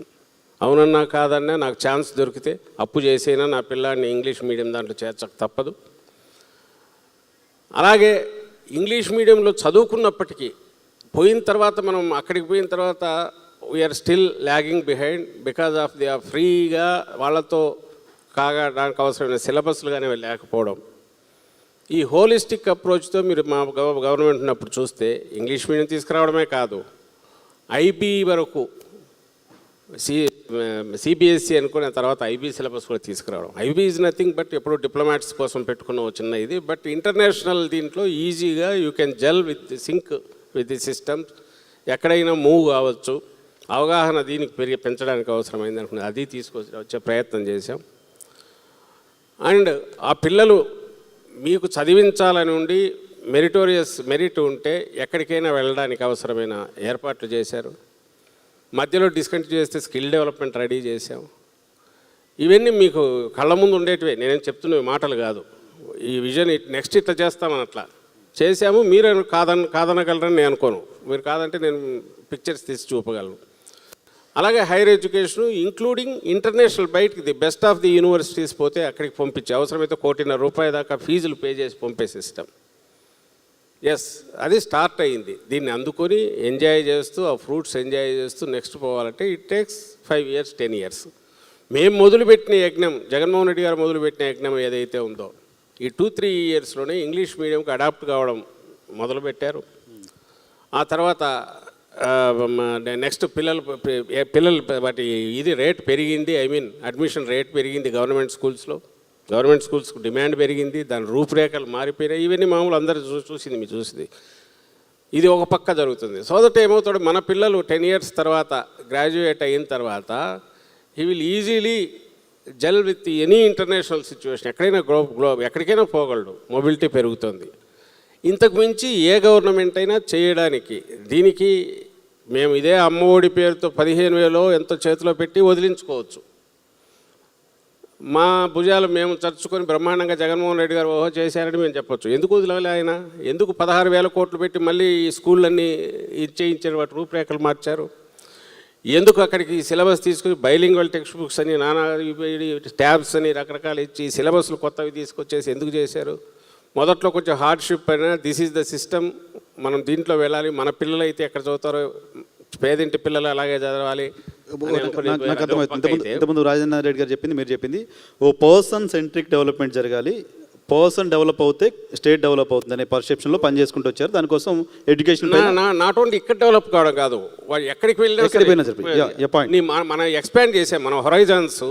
అవునన్నా కాదన్నా నాకు ఛాన్స్ దొరికితే అప్పు చేసైనా నా పిల్లాడిని ఇంగ్లీష్ మీడియం దాంట్లో చేర్చక తప్పదు. అలాగే ఇంగ్లీష్ మీడియంలో చదువుకున్నప్పటికీ పోయిన తర్వాత మనం అక్కడికి పోయిన తర్వాత we are still lagging behind because of the ఫ్రీగా వాళ్ళతో కాగడానికి అవసరమైన సిలబస్లు కానీ లేకపోవడం. ఈ హోలిస్టిక్ అప్రోచ్తో మీరు మా గవర్నమెంట్ ఉన్నప్పుడు చూస్తే ఇంగ్లీష్ మీడియం తీసుకురావడమే కాదు, ఐబీ వరకు సిబిఎస్ఈ అనుకున్న తర్వాత ఐబీ సిలబస్ కూడా తీసుకురావడం. ఐబీ ఈజ్ నథింగ్ బట్ ఎప్పుడు డిప్లొమాట్స్ కోసం పెట్టుకున్న చిన్న ఇది, బట్ ఇంటర్నేషనల్ దీంట్లో ఈజీగా you can gel with sync with the systems, ఎక్కడైనా మూవ్ కావచ్చు. అవగాహన దీనికి పెంచడానికి అవసరమైంది అనుకున్నది, అది వచ్చే ప్రయత్నం చేశాం. అండ్ ఆ పిల్లలు మీకు చదివించాలని ఉండి మెరిట్ ఉంటే ఎక్కడికైనా వెళ్ళడానికి అవసరమైన ఏర్పాట్లు చేశారు. మధ్యలో డిస్కంటిన్యూ చేస్తే స్కిల్ డెవలప్మెంట్ రెడీ చేశాం. ఇవన్నీ మీకు కళ్ళ ముందు ఉండేటివే, నేనేం చెప్తున్న మాటలు కాదు. ఈ విజన్ నెక్స్ట్ ఇట్లా చేస్తామని అట్లా చేశాము. మీరు కాదనగలరని నేను అనుకోను, మీరు కాదంటే నేను పిక్చర్స్ తీసి చూపగలను. అలాగే హైయర్ ఎడ్యుకేషను ఇంక్లూడింగ్ ఇంటర్నేషనల్ బయటికి the best of the universities పోతే అక్కడికి పంపించే, అవసరమైతే ₹1,50,00,000 దాకా ఫీజులు పే చేసి పంపే సిస్టమ్. ఎస్, అది స్టార్ట్ అయ్యింది. దీన్ని అందుకొని ఎంజాయ్ చేస్తూ ఆ ఫ్రూట్స్ ఎంజాయ్ చేస్తూ నెక్స్ట్ పోవాలంటే ఇట్ టేక్స్ 5 years 10 years. మేము మొదలుపెట్టిన యజ్ఞం, జగన్మోహన్ రెడ్డి గారు మొదలుపెట్టిన యజ్ఞం ఏదైతే ఉందో ఈ 2-3 yearsలోనే ఇంగ్లీష్ మీడియంకి అడాప్ట్ కావడం మొదలుపెట్టారు. ఆ తర్వాత నెక్స్ట్ పిల్లలు వాటి ఇది రేట్ పెరిగింది, అడ్మిషన్ రేట్ పెరిగింది గవర్నమెంట్ స్కూల్స్కు డిమాండ్ పెరిగింది, దాని రూపురేఖలు మారిపోయినాయి. ఇవన్నీ మామూలు అందరూ చూసింది, మీరు చూసింది. ఇది ఒక పక్క జరుగుతుంది. సో దట్ ఏమవుతాడు, మన పిల్లలు 10 years తర్వాత గ్రాడ్యుయేట్ అయిన తర్వాత he will easily gel with any international situation, ఎక్కడైనా ఎక్కడికైనా పోగలడు, మొబిలిటీ పెరుగుతుంది. ఇంతకు మించి ఏ గవర్నమెంట్ అయినా చేయడానికి దీనికి మేము ఇదే అమ్మఒడి పేరుతో 15,000 ఎంతో చేతిలో పెట్టి వదిలించుకోవచ్చు. మా భుజాలు మేము చర్చుకొని బ్రహ్మాండంగా జగన్మోహన్ రెడ్డి గారు ఓహో చేశారని మేము చెప్పొచ్చు. ఎందుకు వదిలే ఆయన, ఎందుకు 16,000 కోట్లు పెట్టి మళ్ళీ ఈ స్కూళ్ళన్నీ చేయించారు, వాటి రూపురేఖలు మార్చారు? ఎందుకు అక్కడికి సిలబస్ తీసుకుని బైలింగ్వల్ టెక్స్ట్ బుక్స్ అని నానా ట్యాబ్స్ అని రకరకాలు ఇచ్చి సిలబస్లు కొత్తవి తీసుకొచ్చేసి ఎందుకు చేశారు? మొదట్లో కొంచెం హార్డ్షిప్ అయినా దిస్ ఈజ్ ద సిస్టమ్, మనం దీంట్లో వెళ్ళాలి, మన పిల్లలు అయితే ఎక్కడ చదువుతారో పేదింటి పిల్లలు అలాగే చదవాలి. నాకు అర్థమైంది. ఇంతకుముందు రాజేంద్ర రెడ్డి గారు చెప్పింది, మీరు చెప్పింది ఓ పర్సన్ సెంట్రిక్ డెవలప్మెంట్ జరగాలి, పర్సన్ డెవలప్ అవుతే స్టేట్ డెవలప్ అవుతుంది అనే పర్సెప్షన్లో పనిచేసుకుంటూ వచ్చారు. దానికోసం ఎడ్యుకేషన్ నాట్ ఓన్లీ ఇక్కడ డెవలప్ కావడం కాదు, వాళ్ళు ఎక్కడికి వెళ్ళినా మనం ఎక్స్పాండ్ చేసాం. మన హొరైజన్స్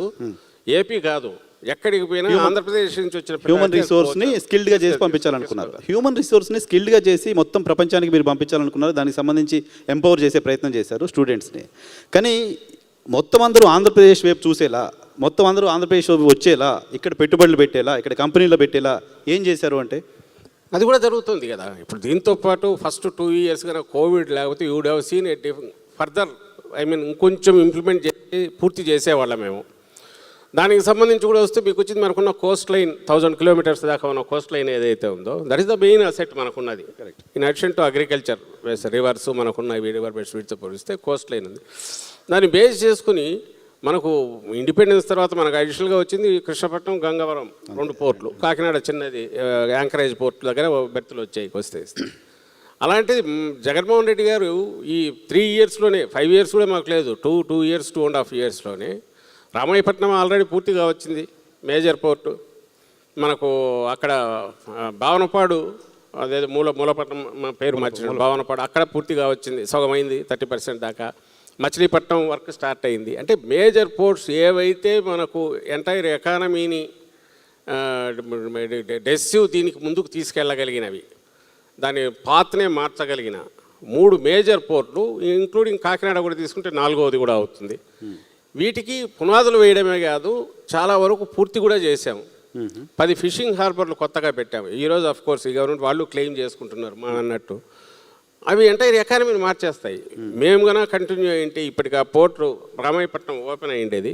ఏపీ కాదు, ఎక్కడికి పోయినా ఆంధ్రప్రదేశ్ నుంచి వచ్చిన హ్యూమన్ రిసోర్స్ని స్కిల్డ్గా చేసి పంపించాలనుకున్నారు. హ్యూమన్ రిసోర్స్ని స్కిల్డ్గా చేసి మొత్తం ప్రపంచానికి మీరు పంపించాలనుకున్నారు. దానికి సంబంధించి ఎంపవర్ చేసే ప్రయత్నం చేశారు స్టూడెంట్స్ని. కానీ మొత్తం అందరూ ఆంధ్రప్రదేశ్ వైపు చూసేలా, మొత్తం అందరూ ఆంధ్రప్రదేశ్ వైపు వచ్చేలా, ఇక్కడ పెట్టుబడులు పెట్టేలా, ఇక్కడ కంపెనీలో పెట్టేలా ఏం చేశారు అంటే అది కూడా జరుగుతుంది కదా. ఇప్పుడు దీంతో పాటు ఫస్ట్ 2 years కన్నా కోవిడ్ లేకపోతే you would have seen a further ఇంకొంచెం ఇంప్లిమెంట్ చేసి పూర్తి చేసేవాళ్ళం మేము. దానికి సంబంధించి కూడా వస్తే మీకు వచ్చింది మనకున్న కోస్ట్ లైన్ 1000 kilometers దాకా ఉన్న కోస్ట్ లైన్ ఏదైతే ఉందో that is the main asset మనకున్నది. In addition to agriculture rivers మనకున్న రివర్ బెడ్స్ వీటితో పోలిస్తే కోస్ట్ లైన్ ఉంది. దాన్ని బేస్ చేసుకుని మనకు ఇండిపెండెన్స్ తర్వాత మనకు అడిషనల్గా వచ్చింది కృష్ణపట్నం, గంగవరం 2 పోర్ట్లు, కాకినాడ చిన్నది యాంకరేజ్ పోర్ట్ దగ్గర బెర్తులు వచ్చాయి వస్తే. అలాంటిది జగన్మోహన్ రెడ్డి గారు ఈ 3 yearsలోనే 5 years కూడా మాకు లేదు, 2 years 2.5 yearsలోనే రామాయపట్నం ఆల్రెడీ పూర్తిగా వచ్చింది మేజర్ పోర్టు. మనకు అక్కడ భావనపాడు, అదే మూలపట్నం పేరు మార్చిన భావనపాడు, అక్కడ పూర్తిగా వచ్చింది, సగమైంది 30% దాకా. మచిలీపట్నం వర్క్ స్టార్ట్ అయింది. అంటే మేజర్ పోర్ట్స్ ఏవైతే మనకు ఎంటైర్ ఎకానమీని డెసిసివ్ దీనికి ముందుకు తీసుకెళ్ళగలిగినవి, దాని పాత్నే మార్చగలిగిన 3 మేజర్ పోర్ట్లు, ఇంక్లూడింగ్ కాకినాడ కూడా తీసుకుంటే 4వది కూడా అవుతుంది. వీటికి పునాదులు వేయడమే కాదు, చాలా వరకు పూర్తి కూడా చేశాము. 10 ఫిషింగ్ హార్బర్లు కొత్తగా పెట్టాము. ఈరోజు ఆఫ్ కోర్స్ ఈ గవర్నమెంట్ వాళ్ళు క్లెయిమ్ చేసుకుంటున్నారు మా అన్నట్టు. అవి ఎంటైర్ ఎకానమీని మార్చేస్తాయి. మేము కన్నా కంటిన్యూ అయ్యింటే ఇప్పటికి ఆ పోర్టు రామాయపట్నం ఓపెన్ అయ్యిండేది,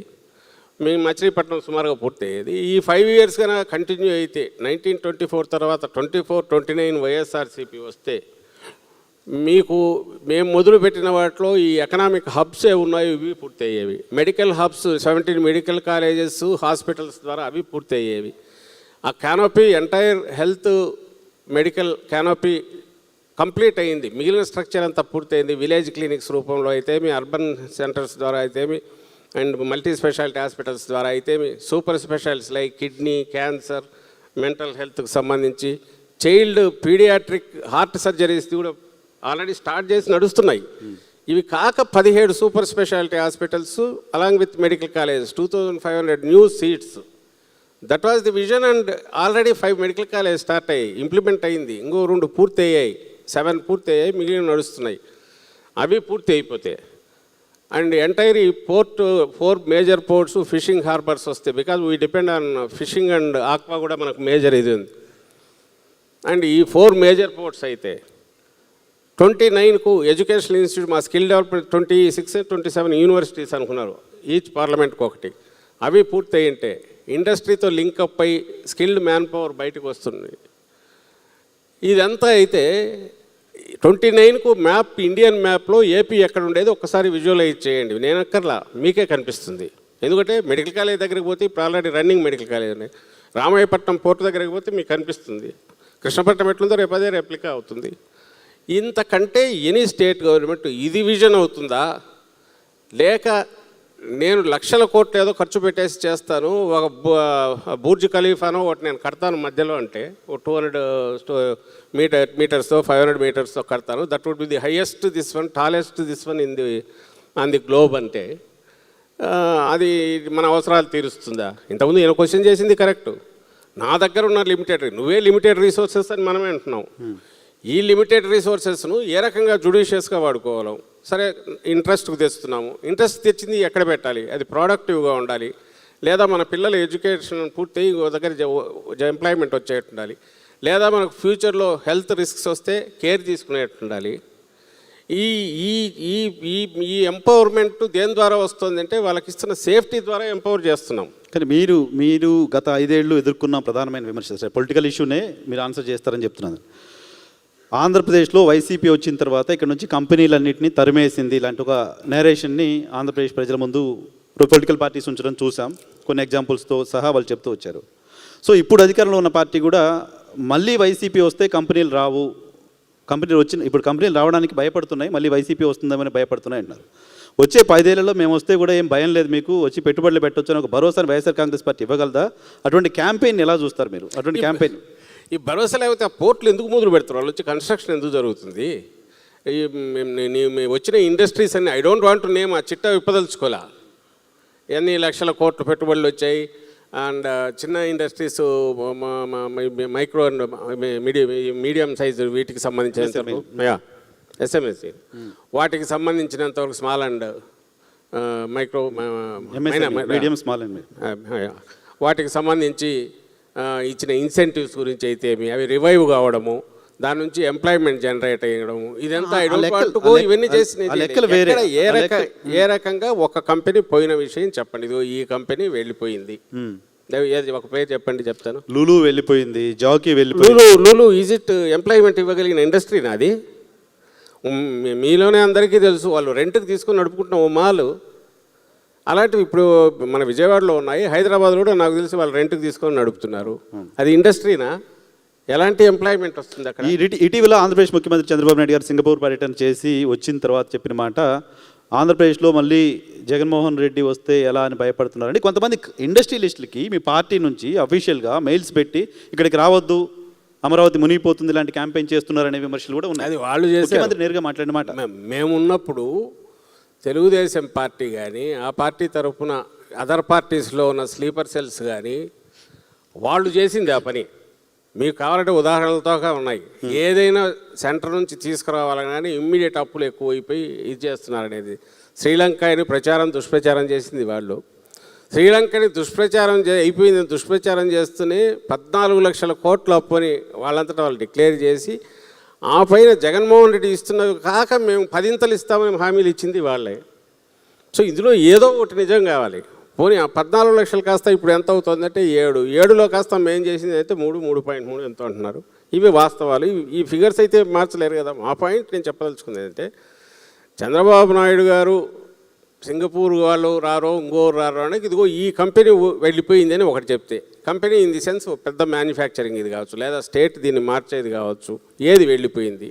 మేము మచిలీపట్నం సుమారుగా పూర్తి అయ్యేది. ఈ 5 ఇయర్స్ కన్నా కంటిన్యూ అయితే 1924 తర్వాత 24-29 వైఎస్ఆర్సీపీ వస్తే మీకు మేము మొదలుపెట్టిన వాటిలో ఈ ఎకనామిక్ హబ్స్ ఉన్నాయి, ఇవి పూర్తి అయ్యేవి. Medical hubs 17 medical colleges, hospitals ద్వారా అవి పూర్తి అయ్యేవి. ఆ canopy entire health medical canopy complete అయ్యింది. మిగిలిన స్ట్రక్చర్ అంతా పూర్తయింది. విలేజ్ క్లినిక్స్ రూపంలో అయితేమి, అర్బన్ సెంటర్స్ ద్వారా అయితేమి, అండ్ మల్టీ స్పెషాలిటీ హాస్పిటల్స్ ద్వారా అయితేమి, super specialities like kidney, cancer, mental హెల్త్కి సంబంధించి, చైల్డ్ పీడియాట్రిక్ హార్ట్ సర్జరీస్ కూడా ఆల్రెడీ స్టార్ట్ చేసి నడుస్తున్నాయి. ఇవి కాక 17 super speciality hospitals along with medical colleges, 2500 new seats. That was the vision. And already 5 medical college start అయ్యాయి, ఇంప్లిమెంట్ అయింది. ఇంకో 2 పూర్తి అయ్యాయి, 7 పూర్తి అయ్యాయి, మిగిలిన నడుస్తున్నాయి. అవి పూర్తి అయిపోతాయి. అండ్ ఎంటైర్ ఈ port 4 major ports, fishing harbours వస్తాయి. Because we depend on fishing and aqua కూడా మనకు మేజర్ ఇది ఉంది. అండ్ ఈ 4 మేజర్ పోర్ట్స్ అయితే 29కు ఎడ్యుకేషనల్ ఇన్స్టిట్యూట్, మా స్కిల్ డెవలప్మెంట్ 26-27 యూనివర్సిటీస్ అనుకున్నారు, ఈచ్ పార్లమెంట్కి ఒకటి. అవి పూర్తి అయ్యింటే ఇండస్ట్రీతో లింకప్ అయి స్కిల్డ్ మ్యాన్ పవర్ బయటకు వస్తుంది. ఇదంతా అయితే 29కు మ్యాప్, ఇండియన్ మ్యాప్లో ఏపీ ఎక్కడ ఉండేది ఒక్కసారి విజువలైజ్ చేయండి. నేను అక్కర్లా, మీకే కనిపిస్తుంది. ఎందుకంటే మెడికల్ కాలేజ్ దగ్గరికి పోతే ఇప్పుడు ఆల్రెడీ రన్నింగ్ మెడికల్ కాలేజ్ ఉన్నాయి. రామాయపట్నం పోర్టు దగ్గరికి పోతే మీకు కనిపిస్తుంది. కృష్ణపట్నం ఎట్లుందో రేపు అదే రెప్లికా అవుతుంది. ఇంతకంటే ఎనీ స్టేట్ గవర్నమెంట్ ఇది విజన్ అవుతుందా? లేక నేను లక్షల కోట్లు ఏదో ఖర్చు పెట్టేసి చేస్తాను, ఒక బూర్జ్ ఖలీఫానో ఒకటి నేను కడతాను మధ్యలో అంటే, ఒక 200 మీటర్స్తో 500 మీటర్స్తో కడతాను, that would be the highest this one, tallest this one on the globe అంటే అది మన అవసరాలు తీరుస్తుందా? ఇంతకుముందు నేను క్వశ్చన్ చేసింది కరెక్ట్. నా దగ్గర ఉన్న నువ్వే లిమిటెడ్ రిసోర్సెస్ అని మనమే అంటున్నాం. ఈ లిమిటెడ్ రిసోర్సెస్ను ఏ రకంగా జుడిషియస్గా వాడుకోవాలి? సరే, ఇంట్రెస్ట్కి తెస్తున్నాము, ఇంట్రెస్ట్ తెచ్చింది ఎక్కడ పెట్టాలి? అది ప్రొడక్టివ్గా ఉండాలి, లేదా మన పిల్లల ఎడ్యుకేషన్ పూర్తి దగ్గర ఎంప్లాయ్మెంట్ వచ్చేట్టు ఉండాలి, లేదా మనకు ఫ్యూచర్లో హెల్త్ రిస్క్స్ వస్తే కేర్ తీసుకునేట్టు ఉండాలి. ఈ ఈ ఈ ఈ ఈ ఎంపవర్మెంట్ దేని ద్వారా వస్తుందంటే వాళ్ళకి ఇస్తున్న సేఫ్టీ ద్వారా ఎంపవర్ చేస్తున్నాం. కానీ మీరు గత 5 ఏళ్ళు ఎదుర్కొన్న ప్రధానమైన విమర్శ, పొలిటికల్ ఇష్యూనే మీరు ఆన్సర్ చేస్తారని చెప్తున్నాను. ఆంధ్రప్రదేశ్లో వైసీపీ వచ్చిన తర్వాత ఇక్కడ నుంచి కంపెనీలన్నింటినీ తరిమేసింది ఇలాంటి ఒక నేరేషన్ని ఆంధ్రప్రదేశ్ ప్రజల ముందు పొలిటికల్ పార్టీస్ ఉంచడం చూసాం. కొన్ని ఎగ్జాంపుల్స్తో సహా వాళ్ళు చెప్తూ వచ్చారు. సో ఇప్పుడు అధికారంలో ఉన్న పార్టీ కూడా మళ్ళీ వైసీపీ వస్తే కంపెనీలు రావు, ఇప్పుడు కంపెనీలు రావడానికి భయపడుతున్నాయి, మళ్ళీ వైసీపీ వస్తుందేమని భయపడుతున్నాయి అన్నారు. వచ్చే 5 ఏళ్లలో మేము వస్తే కూడా ఏం భయం లేదు, మీకు వచ్చి పెట్టుబడులు పెట్టొచ్చు అని ఒక భరోసాను వైఎస్ఆర్ కాంగ్రెస్ పార్టీ ఇవ్వగలదా? అటువంటి క్యాంపెయిన్ ఎలా చూస్తారు మీరు? అటువంటి క్యాంపెయిన్ ఈ భరోసా లేకపోతే ఆ పోర్ట్లు ఎందుకు మొదలు పెడతారు? వాళ్ళు వచ్చి కన్స్ట్రక్షన్ ఎందుకు జరుగుతుంది? వచ్చిన ఇండస్ట్రీస్ అన్ని I don't want to name, ఆ చిట్టా విప్పదలుచుకోలే. ఎన్ని లక్షల కోట్ల పెట్టుబడులు వచ్చాయి. అండ్ చిన్న industries, micro and medium size వీటికి సంబంధించినంతవరకు, ఎస్ఎంఎస్సి వాటికి సంబంధించినంతవరకు, small and micro medium small and వాటికి సంబంధించి ఇచ్చిన ఇన్సెంటివ్స్ గురించి అయితే అవి రివైవ్ కావడము, దాని నుంచి ఎంప్లాయ్మెంట్ జనరేట్ అయ్యడము, ఇదంతా ఇవన్నీ చేసిన ఏ రకంగా ఒక కంపెనీ పోయిన విషయం చెప్పండి. ఇదిగో ఈ కంపెనీ వెళ్ళిపోయింది, ఒక పేరు చెప్పండి చెప్తాను. లూలు వెళ్ళిపోయింది, జాకీ వెళ్ళిపోయింది. లూలు ఈజ్ ఇట్ ఎంప్లాయ్మెంట్ ఇవ్వగలిగిన ఇండస్ట్రీ నాది? మీలోనే అందరికీ తెలుసు, వాళ్ళు రెంట్కి తీసుకొని నడుపుకుంటున్న మాలు అలాంటివి ఇప్పుడు మన విజయవాడలో ఉన్నాయి, హైదరాబాద్లో కూడా నాకు తెలిసి వాళ్ళు రెంట్కి తీసుకొని నడుపుతున్నారు. అది ఇండస్ట్రీనా? ఎలాంటి ఎంప్లాయ్మెంట్ వస్తుంది అక్కడ? ఇటీవల ఆంధ్రప్రదేశ్ ముఖ్యమంత్రి చంద్రబాబు నాయుడు గారు సింగపూర్ పర్యటన చేసి వచ్చిన తర్వాత చెప్పిన మాట, ఆంధ్రప్రదేశ్లో మళ్ళీ జగన్మోహన్ రెడ్డి వస్తే ఎలా అని భయపడుతున్నారని కొంతమంది ఇండస్ట్రియలిస్టులకి మీ పార్టీ నుంచి అఫీషియల్గా మెయిల్స్ పెట్టి ఇక్కడికి రావద్దు, అమరావతి మునిగిపోతుంది ఇలాంటి క్యాంపెయిన్ చేస్తున్నారనే విమర్శలు కూడా ఉన్నాయి. అది వాళ్ళు చేసి ముఖ్యమంత్రి నేరుగా మాట్లాడిన మాట. మేమున్నప్పుడు తెలుగుదేశం పార్టీ కానీ, ఆ పార్టీ తరఫున అదర్ పార్టీస్లో ఉన్న స్లీపర్ సెల్స్ కానీ వాళ్ళు చేసింది ఆ పని. మీకు కావాలంటే ఉదాహరణలతో ఉన్నాయి. ఏదైనా సెంటర్ నుంచి తీసుకురావాలని కానీ ఇమ్మీడియట్ అప్పులు ఎక్కువైపోయి ఇది చేస్తున్నారు అనేది. శ్రీలంకని దుష్ప్రచారం చేసింది వాళ్ళు. శ్రీలంకని అయిపోయింది దుష్ప్రచారం చేస్తూనే 14 లక్షల కోట్ల అప్పు అని వాళ్ళంతటా వాళ్ళు డిక్లేర్ చేసి ఆ పైన జగన్మోహన్ రెడ్డి ఇస్తున్నవి కాక మేము 10 ఇస్తామని హామీలు ఇచ్చింది వాళ్ళే. సో ఇందులో ఏదో ఒకటి నిజం కావాలి. పోనీ ఆ 14 లక్షలు కాస్త ఇప్పుడు ఎంత అవుతుందంటే 7లో కాస్త మేము చేసింది అయితే 3.3 ఎంతో అంటున్నారు. ఇవి వాస్తవాలు. ఈ ఫిగర్స్ అయితే మార్చలేరు కదా. మా పాయింట్ నేను చెప్పదలుచుకుంది ఏంటంటే చంద్రబాబు నాయుడు గారు సింగపూర్ వాళ్ళు రారో ఇంకోరు రారో అనేది ఇదిగో ఈ కంపెనీ వెళ్ళిపోయిందని ఒకటి చెప్తే, కంపెనీ ఇన్ ది సెన్స్ పెద్ద మ్యానుఫ్యాక్చరింగ్ ఇది కావచ్చు, లేదా స్టేట్ దీన్ని మార్చేది కావచ్చు, ఏది వెళ్ళిపోయింది,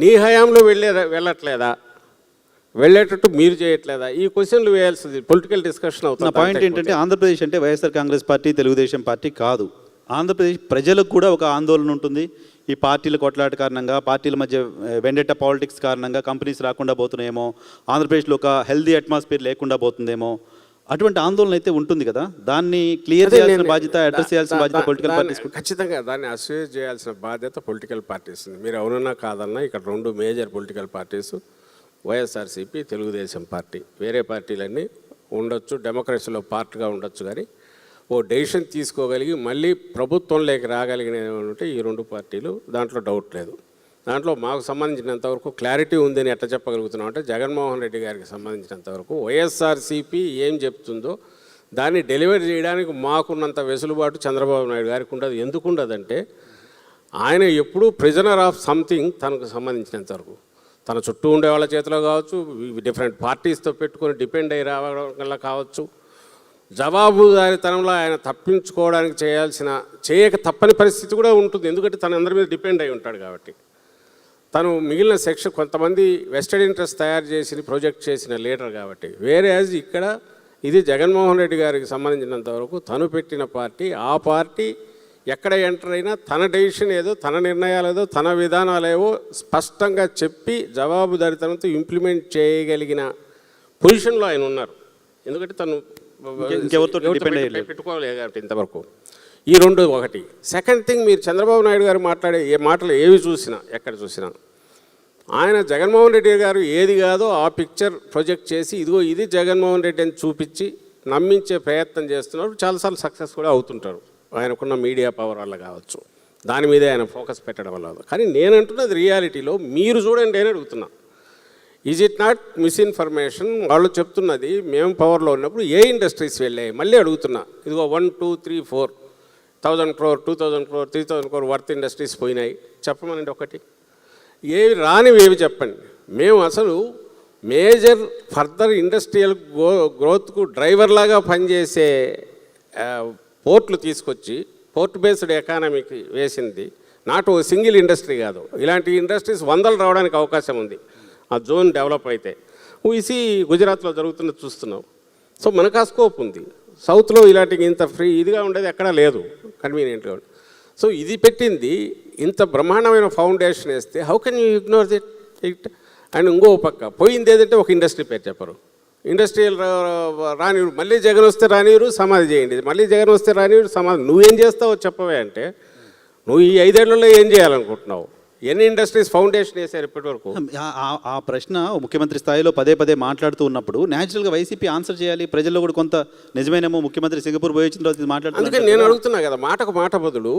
నీ హయాంలో వెళ్ళట్లేదా, వెళ్ళేటట్టు మీరు చేయట్లేదా, ఈ క్వశ్చన్లు వేయాల్సింది పొలిటికల్ డిస్కషన్ అవుతుంది. నా పాయింట్ ఏంటంటే ఆంధ్రప్రదేశ్ అంటే వైఎస్ఆర్ కాంగ్రెస్ పార్టీ తెలుగుదేశం పార్టీ కాదు. ఆంధ్రప్రదేశ్ ప్రజలకు కూడా ఒక ఆందోళన ఉంటుంది. ఈ పార్టీల కొట్లాట కారణంగా, పార్టీల మధ్య వెండెట్ట పాలిటిక్స్ కారణంగా కంపెనీస్ రాకుండా పోతున్నాయేమో, ఆంధ్రప్రదేశ్లో ఒక హెల్దీ అట్మాస్ఫియర్ లేకుండా పోతుందేమో, అటువంటి ఆందోళన అయితే ఉంటుంది కదా. దాన్ని క్లియర్ చేయాల్సిన బాధ్యత, అడ్రస్ చేయాల్సిన బాధ్యత పొలిటికల్ పార్టీస్. ఖచ్చితంగా దాన్ని అసోసియేట్ చేయాల్సిన బాధ్యత పొలిటికల్ పార్టీస్. మీరు అవునన్నా కాదన్నా ఇక్కడ 2 major political parties YSRCP, Telugu Desam party. వేరే పార్టీలన్నీ ఉండొచ్చు, డెమోక్రసీలో పార్ట్గా ఉండొచ్చు, కానీ ఓ డెసిషన్ తీసుకోగలిగి మళ్ళీ ప్రభుత్వంలోకి రాగలిగినవి ఉంటే ఈ 2 పార్టీలు, దాంట్లో డౌట్ లేదు. దాంట్లో మాకు సంబంధించినంతవరకు క్లారిటీ ఉందని ఎట్లా చెప్పగలుగుతున్నాం అంటే జగన్మోహన్ రెడ్డి గారికి సంబంధించినంతవరకు వైఎస్ఆర్సీపీ ఏం చెప్తుందో దాన్ని డెలివరీ చేయడానికి మాకున్నంత వెసులుబాటు చంద్రబాబు నాయుడు గారికి ఉండదు. ఎందుకు ఉండదంటే ఆయన ఎప్పుడూ ప్రిజనర్ ఆఫ్ సంథింగ్. తనకు సంబంధించినంతవరకు తన చుట్టూ ఉండే వాళ్ళ చేతిలో కావచ్చు, డిఫరెంట్ పార్టీస్తో పెట్టుకొని డిపెండ్ అయ్యి రావడం వల్ల కావచ్చు, జవాబుదారీతనంలో ఆయన తప్పించుకోవడానికి చేయక తప్పని పరిస్థితి కూడా ఉంటుంది. ఎందుకంటే తన అందరి మీద డిపెండ్ అయి ఉంటాడు కాబట్టి. తను మిగిలిన సెక్షన్ కొంతమంది వెస్టెడ్ ఇంట్రెస్ట్ తయారు చేసి ప్రొజెక్ట్ చేసిన లీడర్ కాబట్టి. వేరే ఇక్కడ ఇది జగన్మోహన్ రెడ్డి గారికి సంబంధించినంతవరకు తను పెట్టిన పార్టీ. ఆ పార్టీ ఎక్కడ ఎంటర్ అయినా తన డెసిషన్ ఏదో, తన నిర్ణయాలు ఏదో, తన విధానాలు ఏవో స్పష్టంగా చెప్పి జవాబుదారీతనంతో ఇంప్లిమెంట్ చేయగలిగిన పొజిషన్లో ఆయన ఉన్నారు. ఎందుకంటే తను పెట్టుకోలేదు కాబట్టి ఇంతవరకు. ఈ 2 ఒకటి. సెకండ్ థింగ్, మీరు చంద్రబాబు నాయుడు గారు మాట్లాడే మాటలు ఏవి చూసినా, ఎక్కడ చూసినా ఆయన జగన్మోహన్ రెడ్డి గారు ఏది కాదో ఆ పిక్చర్ ప్రొజెక్ట్ చేసి ఇదిగో ఇది జగన్మోహన్ రెడ్డి అని చూపించి నమ్మించే ప్రయత్నం చేస్తున్నారు. చాలాసార్లు సక్సెస్ కూడా అవుతుంటారు, ఆయనకున్న మీడియా పవర్ వల్ల కావచ్చు, దాని మీదే ఆయన ఫోకస్ పెట్టడం వల్ల. కానీ నేనంటున్నది రియాలిటీలో మీరు చూడండి అని అడుగుతున్నా. Is it not misinformation? వాళ్ళు చెప్తున్నది మేము పవర్లో ఉన్నప్పుడు ఏ ఇండస్ట్రీస్ వెళ్ళాయి మళ్ళీ అడుగుతున్నా. ఇదిగో 1, 2, 3, 4,000 crore, 2,000 crore, 3,000 crore worth industries పోయినాయి చెప్పమనండి. ఒకటి ఏవి రానివి ఏవి చెప్పండి. మేము అసలు మేజర్ ఫర్దర్ ఇండస్ట్రియల్ గ్రోత్కు డ్రైవర్ లాగా పనిచేసే పోర్ట్లు తీసుకొచ్చి పోర్ట్ బేస్డ్ ఎకానమీకి వేసింది. నాట్ ఓ సింగిల్ ఇండస్ట్రీ కాదు, ఇలాంటి ఇండస్ట్రీస్ 100 రావడానికి అవకాశం ఉంది ఆ జోన్ డెవలప్ అయితే. ఊసి గుజరాత్లో జరుగుతున్నది చూస్తున్నాం. సో మనకు ఆ స్కోప్ ఉంది. సౌత్లో ఇలాంటి ఇంత ఫ్రీ ఇదిగా ఉండేది ఎక్కడా లేదు, కన్వీనియంట్గా. సో ఇది పెట్టింది ఇంత బ్రహ్మాండమైన ఫౌండేషన్ వేస్తే how can you ignore it? And ఇంకో పక్క పోయింది ఏదంటే ఒక ఇండస్ట్రీ పేరు చెప్పరు. ఇండస్ట్రియల్ రానివ్వరు, మళ్ళీ జగన్ వస్తే రానివ్వరు, సమాధి చేయండి, మళ్ళీ జగన్ వస్తే రానివ్వరు, సమాధి. నువ్వేం చేస్తావో చెప్పవే అంటే నువ్వు ఈ 5 ఏళ్లలో ఏం చేయాలనుకుంటున్నావు? ఎన్ని ఇండస్ట్రీస్ ఫౌండేషన్ వేశారు ఇప్పటి వరకు? ఆ ప్రశ్న ముఖ్యమంత్రి స్థాయిలో పదే మాట్లాడుతూ ఉన్నప్పుడు న్యాచురల్గా వైసీపీ ఆన్సర్ చేయాలి. ప్రజల్లో కూడా కొంత నిజమేనేమో, ముఖ్యమంత్రి సింగపూర్ పోయి వచ్చిన తర్వాత మాట్లాడుతున్నారు. అందుకని నేను అడుగుతున్నా కదా, మాటకు మాట బదులు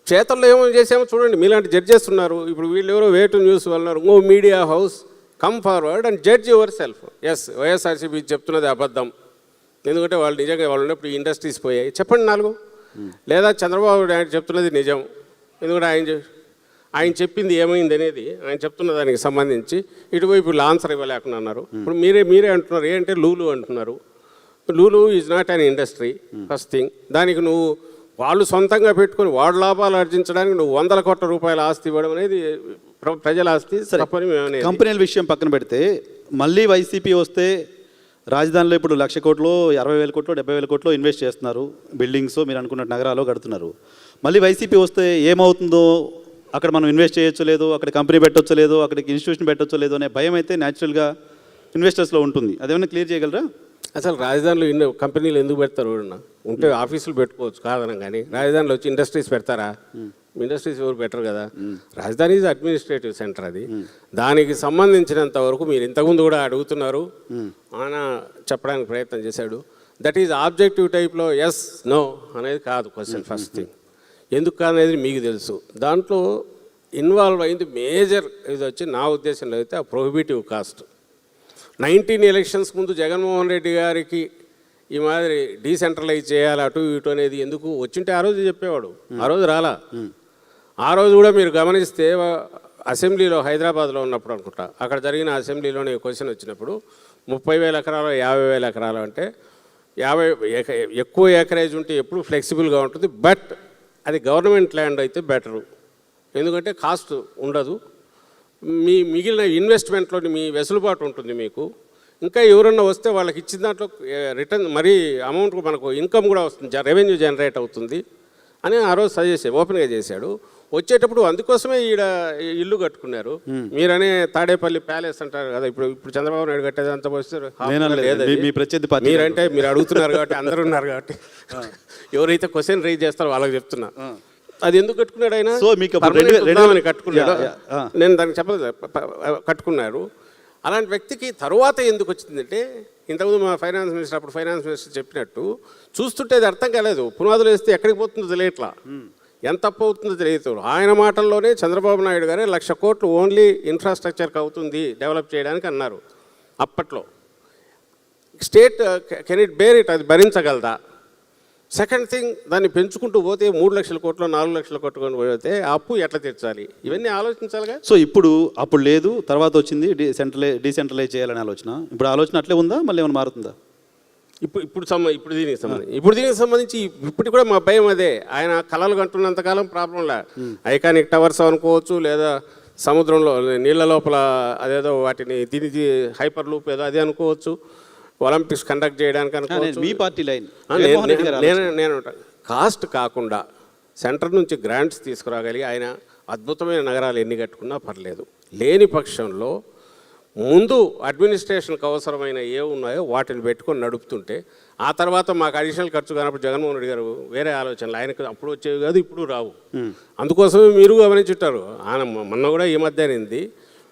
చేతల్లో ఏమో చేసామో చూడండి. మీలాంటి జడ్జెస్ ఉన్నారు. ఇప్పుడు వీళ్ళు ఎవరో వే టు న్యూస్ వాళ్ళన్నారు, ఇంకో media house come forward and judge yourself. Yes, YSRCP చెప్తున్నది అబద్ధం, ఎందుకంటే వాళ్ళు నిజంగా వాళ్ళు ఉన్నప్పుడు ఇండస్ట్రీస్ పోయాయి చెప్పండి 4. లేదా చంద్రబాబు నాయుడు చెప్తున్నది నిజం, ఎందుకంటే ఆయన చెప్పింది ఏమైంది అనేది ఆయన చెప్తున్న దానికి సంబంధించి ఇటువైపు ఆన్సర్ ఇవ్వలేకుండా అన్నారు. ఇప్పుడు మీరే అంటున్నారు ఏంటంటే లూలు అంటున్నారు. Lulu is not an industry first thing. దానికి నువ్వు వాళ్ళు సొంతంగా పెట్టుకొని వాడు లాభాలు ఆర్జించడానికి నువ్వు 100 కోట్ల రూపాయల ఆస్తి ఇవ్వడం అనేది ప్రజల ఆస్తి తప్పని. కంపెనీల విషయం పక్కన పెడితే మళ్ళీ వైసీపీ వస్తే రాజధానిలో ఇప్పుడు 1,00,000 కోట్లు, 60,000 కోట్లు, 70,000 కోట్లు ఇన్వెస్ట్ చేస్తున్నారు. బిల్డింగ్స్ మీరు అనుకున్న నగరాల్లో కడుతున్నారు. మళ్ళీ వైసీపీ వస్తే ఏమవుతుందో, అక్కడ మనం ఇన్వెస్ట్ చేయొచ్చో లేదో, అక్కడ కంపెనీ పెట్టొచ్చో లేదో, అక్కడికి ఇన్స్టిట్యూషన్ పెట్టొచ్చో లేదో అనే భయం అయితే న్యాచురల్గా ఇన్వెస్టర్స్లో ఉంటుంది. అదేమన్నా క్లియర్ చేయగలరా? అసలు రాజధానిలో ఇన్ని కంపెనీలు ఎందుకు పెడతారు ఎవరన్నా? ఉంటే ఆఫీసులు పెట్టుకోవచ్చు కాదనం, కానీ రాజధానిలో వచ్చి ఇండస్ట్రీస్ పెడతారా? ఇండస్ట్రీస్ ఎవరు పెట్టరు కదా. రాజధాని ఈజ్ అడ్మినిస్ట్రేటివ్ సెంటర్, అది దానికి సంబంధించినంత వరకు మీరు ఇంతకుముందు కూడా అడుగుతున్నారు, ఆయన చెప్పడానికి ప్రయత్నం చేశాడు. దట్ ఈజ్ ఆబ్జెక్టివ్ టైప్లో ఎస్ నో అనేది కాదు క్వశ్చన్. ఫస్ట్ థింగ్ ఎందుకు అనేది మీకు తెలుసు. దాంట్లో ఇన్వాల్వ్ అయింది మేజర్ ఇది వచ్చి నా ఉద్దేశంలో అయితే ఆ ప్రొహిబిటివ్ కాస్ట్. 19 ఎలక్షన్స్ ముందు జగన్మోహన్ రెడ్డి గారికి ఈ మాదిరి డీసెంట్రలైజ్ చేయాలి అటు ఇటు అనేది ఎందుకు వచ్చింటే ఆ రోజు చెప్పేవాడు, ఆ రోజు రాలా. ఆ రోజు కూడా మీరు గమనిస్తే అసెంబ్లీలో హైదరాబాద్లో ఉన్నప్పుడు అనుకుంటా, అక్కడ జరిగిన అసెంబ్లీలోనే క్వశ్చన్ వచ్చినప్పుడు 30,000 ఎకరాలు 50,000 ఎకరాలు అంటే 50 ఎక్కువ ఎకరేజ్ ఉంటే ఎప్పుడు ఫ్లెక్సిబుల్గా ఉంటుంది, బట్ అది గవర్నమెంట్ ల్యాండ్ అయితే బెటరు, ఎందుకంటే కాస్ట్ ఉండదు, మీ మిగిలిన ఇన్వెస్ట్మెంట్లోని మీ వెసులుబాటు ఉంటుంది మీకు. ఇంకా ఎవరన్నా వస్తే వాళ్ళకి ఇచ్చిన దాంట్లో రిటర్న్ మరీ అమౌంట్ మనకు ఇన్కమ్ కూడా వస్తుంది, రెవెన్యూ జనరేట్ అవుతుంది అని ఆ రోజు సజెస్ట్ ఓపెన్గా చేశాడు. వచ్చేటప్పుడు అందుకోసమే ఈడ ఇల్లు కట్టుకున్నారు. మీరనే తాడేపల్లి ప్యాలెస్ అంటారు కదా, ఇప్పుడు చంద్రబాబు నాయుడు కట్టేది అంత వస్తారు. మీరంటే మీరు అడుగుతున్నారు కాబట్టి అందరూ ఉన్నారు కాబట్టి ఎవరైతే క్వశ్చన్ రైజ్ చేస్తారో వాళ్ళకి చెప్తున్నా. అది ఎందుకు కట్టుకున్నాడు ఆయన? కట్టుకున్నాడు, నేను దానికి చెప్పలేదు, కట్టుకున్నారు. అలాంటి వ్యక్తికి తరువాత ఎందుకు వచ్చిందంటే, ఇంతకుముందు మా ఫైనాన్స్ మినిస్టర్, అప్పుడు ఫైనాన్స్ మినిస్టర్ చెప్పినట్టు చూస్తుంటే అది అర్థం కాలేదు. పునాదులు వేస్తే ఎక్కడికి పోతుందో తెలియట్లా, ఎంత తప్పు అవుతుందో తెలియదు. ఆయన మాటల్లోనే చంద్రబాబు నాయుడు గారే 1,00,000 కోట్లు ఓన్లీ ఇన్ఫ్రాస్ట్రక్చర్కి అవుతుంది డెవలప్ చేయడానికి అన్నారు అప్పట్లో. State can it bear it, అది భరించగలదా? సెకండ్ థింగ్, దాన్ని పెంచుకుంటూ పోతే 3,00,000 కోట్లు 4,00,000 కోట్లు పోతే అప్పు ఎట్లా తీర్చాలి, ఇవన్నీ ఆలోచించాలిగా. సో ఇప్పుడు అప్పుడు లేదు, తర్వాత వచ్చింది డీసెంట్రలైజ్ చేయాలని ఆలోచన. ఇప్పుడు ఆలోచన అట్లే ఉందా, మళ్ళీ ఏమైనా మారుతుందా? ఇప్పుడు దీనికి సంబంధించి ఇప్పుడు కూడా మా భయం అదే. ఆయన కళలు కంటున్నంతకాలం ప్రాబ్లంలా, ఐకానిక్ టవర్స్ అనుకోవచ్చు, లేదా సముద్రంలో నీళ్ళ లోపల అదేదో వాటిని దీనికి హైపర్ లూప్ ఏదో అది అనుకోవచ్చు, ఒలింపిక్స్ కండక్ట్ చేయడానికి అనుకోవచ్చు. మీ పార్టీ లైన్ నేను కాస్ట్ కాకుండా సెంటర్ నుంచి గ్రాంట్స్ తీసుకురాగలిగి ఆయన అద్భుతమైన నగరాలు ఎన్ని కట్టుకున్నా పర్లేదు. లేని పక్షంలో ముందు అడ్మినిస్ట్రేషన్కి అవసరమైన ఏ ఉన్నాయో వాటిని పెట్టుకొని నడుపుతుంటే, ఆ తర్వాత మాకు అడిషనల్ ఖర్చు కానప్పుడు జగన్మోహన్ రెడ్డి గారు వేరే ఆలోచనలు, ఆయనకు అప్పుడు వచ్చేవి కాదు, ఇప్పుడు రావు. అందుకోసమే మీరు గమనించుంటారు, ఆయన మొన్న కూడా ఈ మధ్య అనింది,